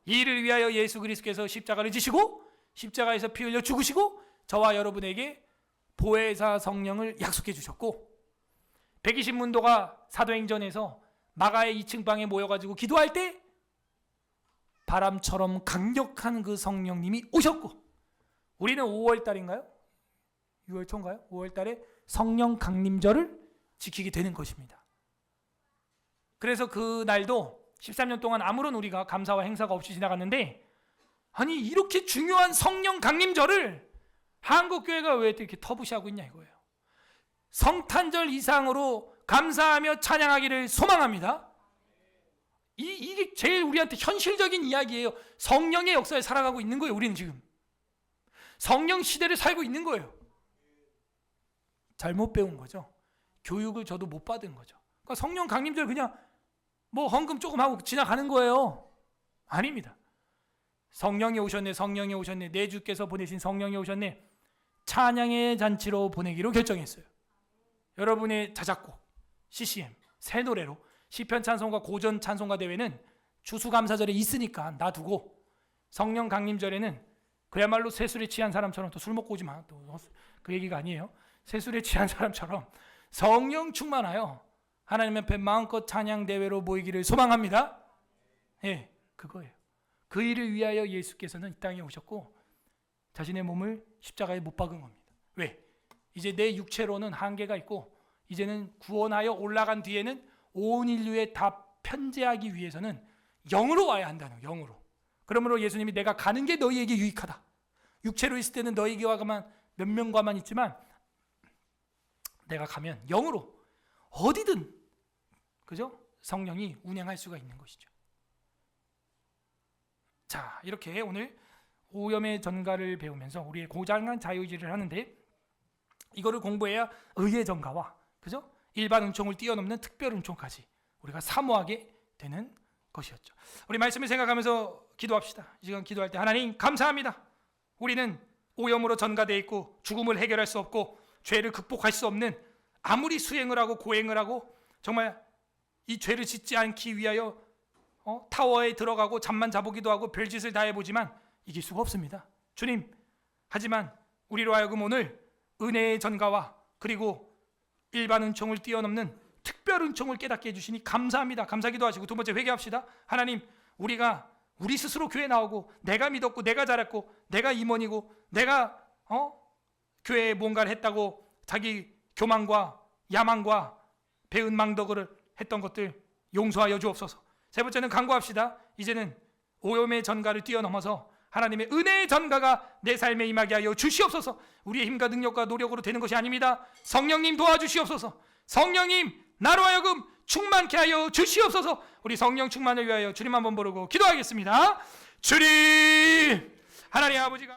이를 위하여 예수 그리스도께서 십자가를 지시고 십자가에서 피 흘려 죽으시고 저와 여러분에게 보혜사 성령을 약속해 주셨고 120문도가 사도행전에서 마가의 2층 방에 모여가지고 기도할 때 바람처럼 강력한 그 성령님이 오셨고 우리는 5월달인가요? 6월 초인가요? 5월달에 성령 강림절을 지키게 되는 것입니다. 그래서 그 날도 13년 동안 아무런 우리가 감사와 행사가 없이 지나갔는데 아니 이렇게 중요한 성령 강림절을 한국교회가 왜 이렇게 터부시하고 있냐 이거예요. 성탄절 이상으로 감사하며 찬양하기를 소망합니다. 이게 제일 우리한테 현실적인 이야기예요. 성령의 역사에 살아가고 있는 거예요. 우리는 지금 성령 시대를 살고 있는 거예요. 잘못 배운 거죠. 교육을 저도 못 받은 거죠. 그러니까 성령 강림절 그냥 뭐 헌금 조금 하고 지나가는 거예요. 아닙니다. 성령이 오셨네, 성령이 오셨네, 내 주께서 보내신 성령이 오셨네. 찬양의 잔치로 보내기로 결정했어요. 여러분의 자작곡, CCM, 새 노래로 시편 찬송가 고전 찬송가 대회는 추수감사절에 있으니까 놔두고 성령 강림절에는 그야말로 세술에 취한 사람처럼 또 술 먹고 오지 마. 또 그 얘기가 아니에요. 세술에 취한 사람처럼 성령 충만하여 하나님 앞에 마음껏 찬양 대회로 모이기를 소망합니다. 예, 그거예요. 그 일을 위하여 예수께서는 이 땅에 오셨고 자신의 몸을 십자가에 못 박은 겁니다. 왜? 이제 내 육체로는 한계가 있고 이제는 구원하여 올라간 뒤에는 온 인류에 다 편재하기 위해서는 영으로 와야 한다는 거예요. 영으로. 그러므로 예수님이 내가 가는 게 너희에게 유익하다. 육체로 있을 때는 너희에게만 몇 명과만 있지만 내가 가면 영으로 어디든 그죠? 성령이 운행할 수가 있는 것이죠. 자, 이렇게 오늘 오염의 전가를 배우면서 우리의 고장한 자유의지를 하는데 이거를 공부해야 의의 전가와 그죠? 일반 은총을 뛰어넘는 특별 은총까지 우리가 사모하게 되는 것이었죠. 우리 말씀을 생각하면서 기도합시다. 이 시간 기도할 때 하나님 감사합니다. 우리는 오염으로 전가되어 있고 죽음을 해결할 수 없고 죄를 극복할 수 없는 아무리 수행을 하고 고행을 하고 정말 이 죄를 짓지 않기 위하여 타워에 들어가고 잠만 자보기도 하고 별짓을 다 해보지만 이길 수가 없습니다. 주님, 하지만 우리로 하여금 오늘 은혜의 전가와 그리고 일반 은총을 뛰어넘는 특별 은총을 깨닫게 해주시니 감사합니다. 감사기도 하시고 두 번째 회개합시다. 하나님, 우리가 우리 스스로 교회 나오고 내가 믿었고 내가 잘했고 내가 임원이고 내가 교회에 뭔가를 했다고 자기 교만과 야망과 배은 망덕을 했던 것들 용서하여 주옵소서. 세 번째는 간구합시다. 이제는 오염의 전가를 뛰어넘어서 하나님의 은혜의 전가가 내 삶에 임하게 하여 주시옵소서. 우리의 힘과 능력과 노력으로 되는 것이 아닙니다. 성령님 도와주시옵소서. 성령님 나로 하여금 충만케 하여 주시옵소서. 우리 성령 충만을 위하여 주님 한번 부르고 기도하겠습니다. 주님, 하나님 아버지가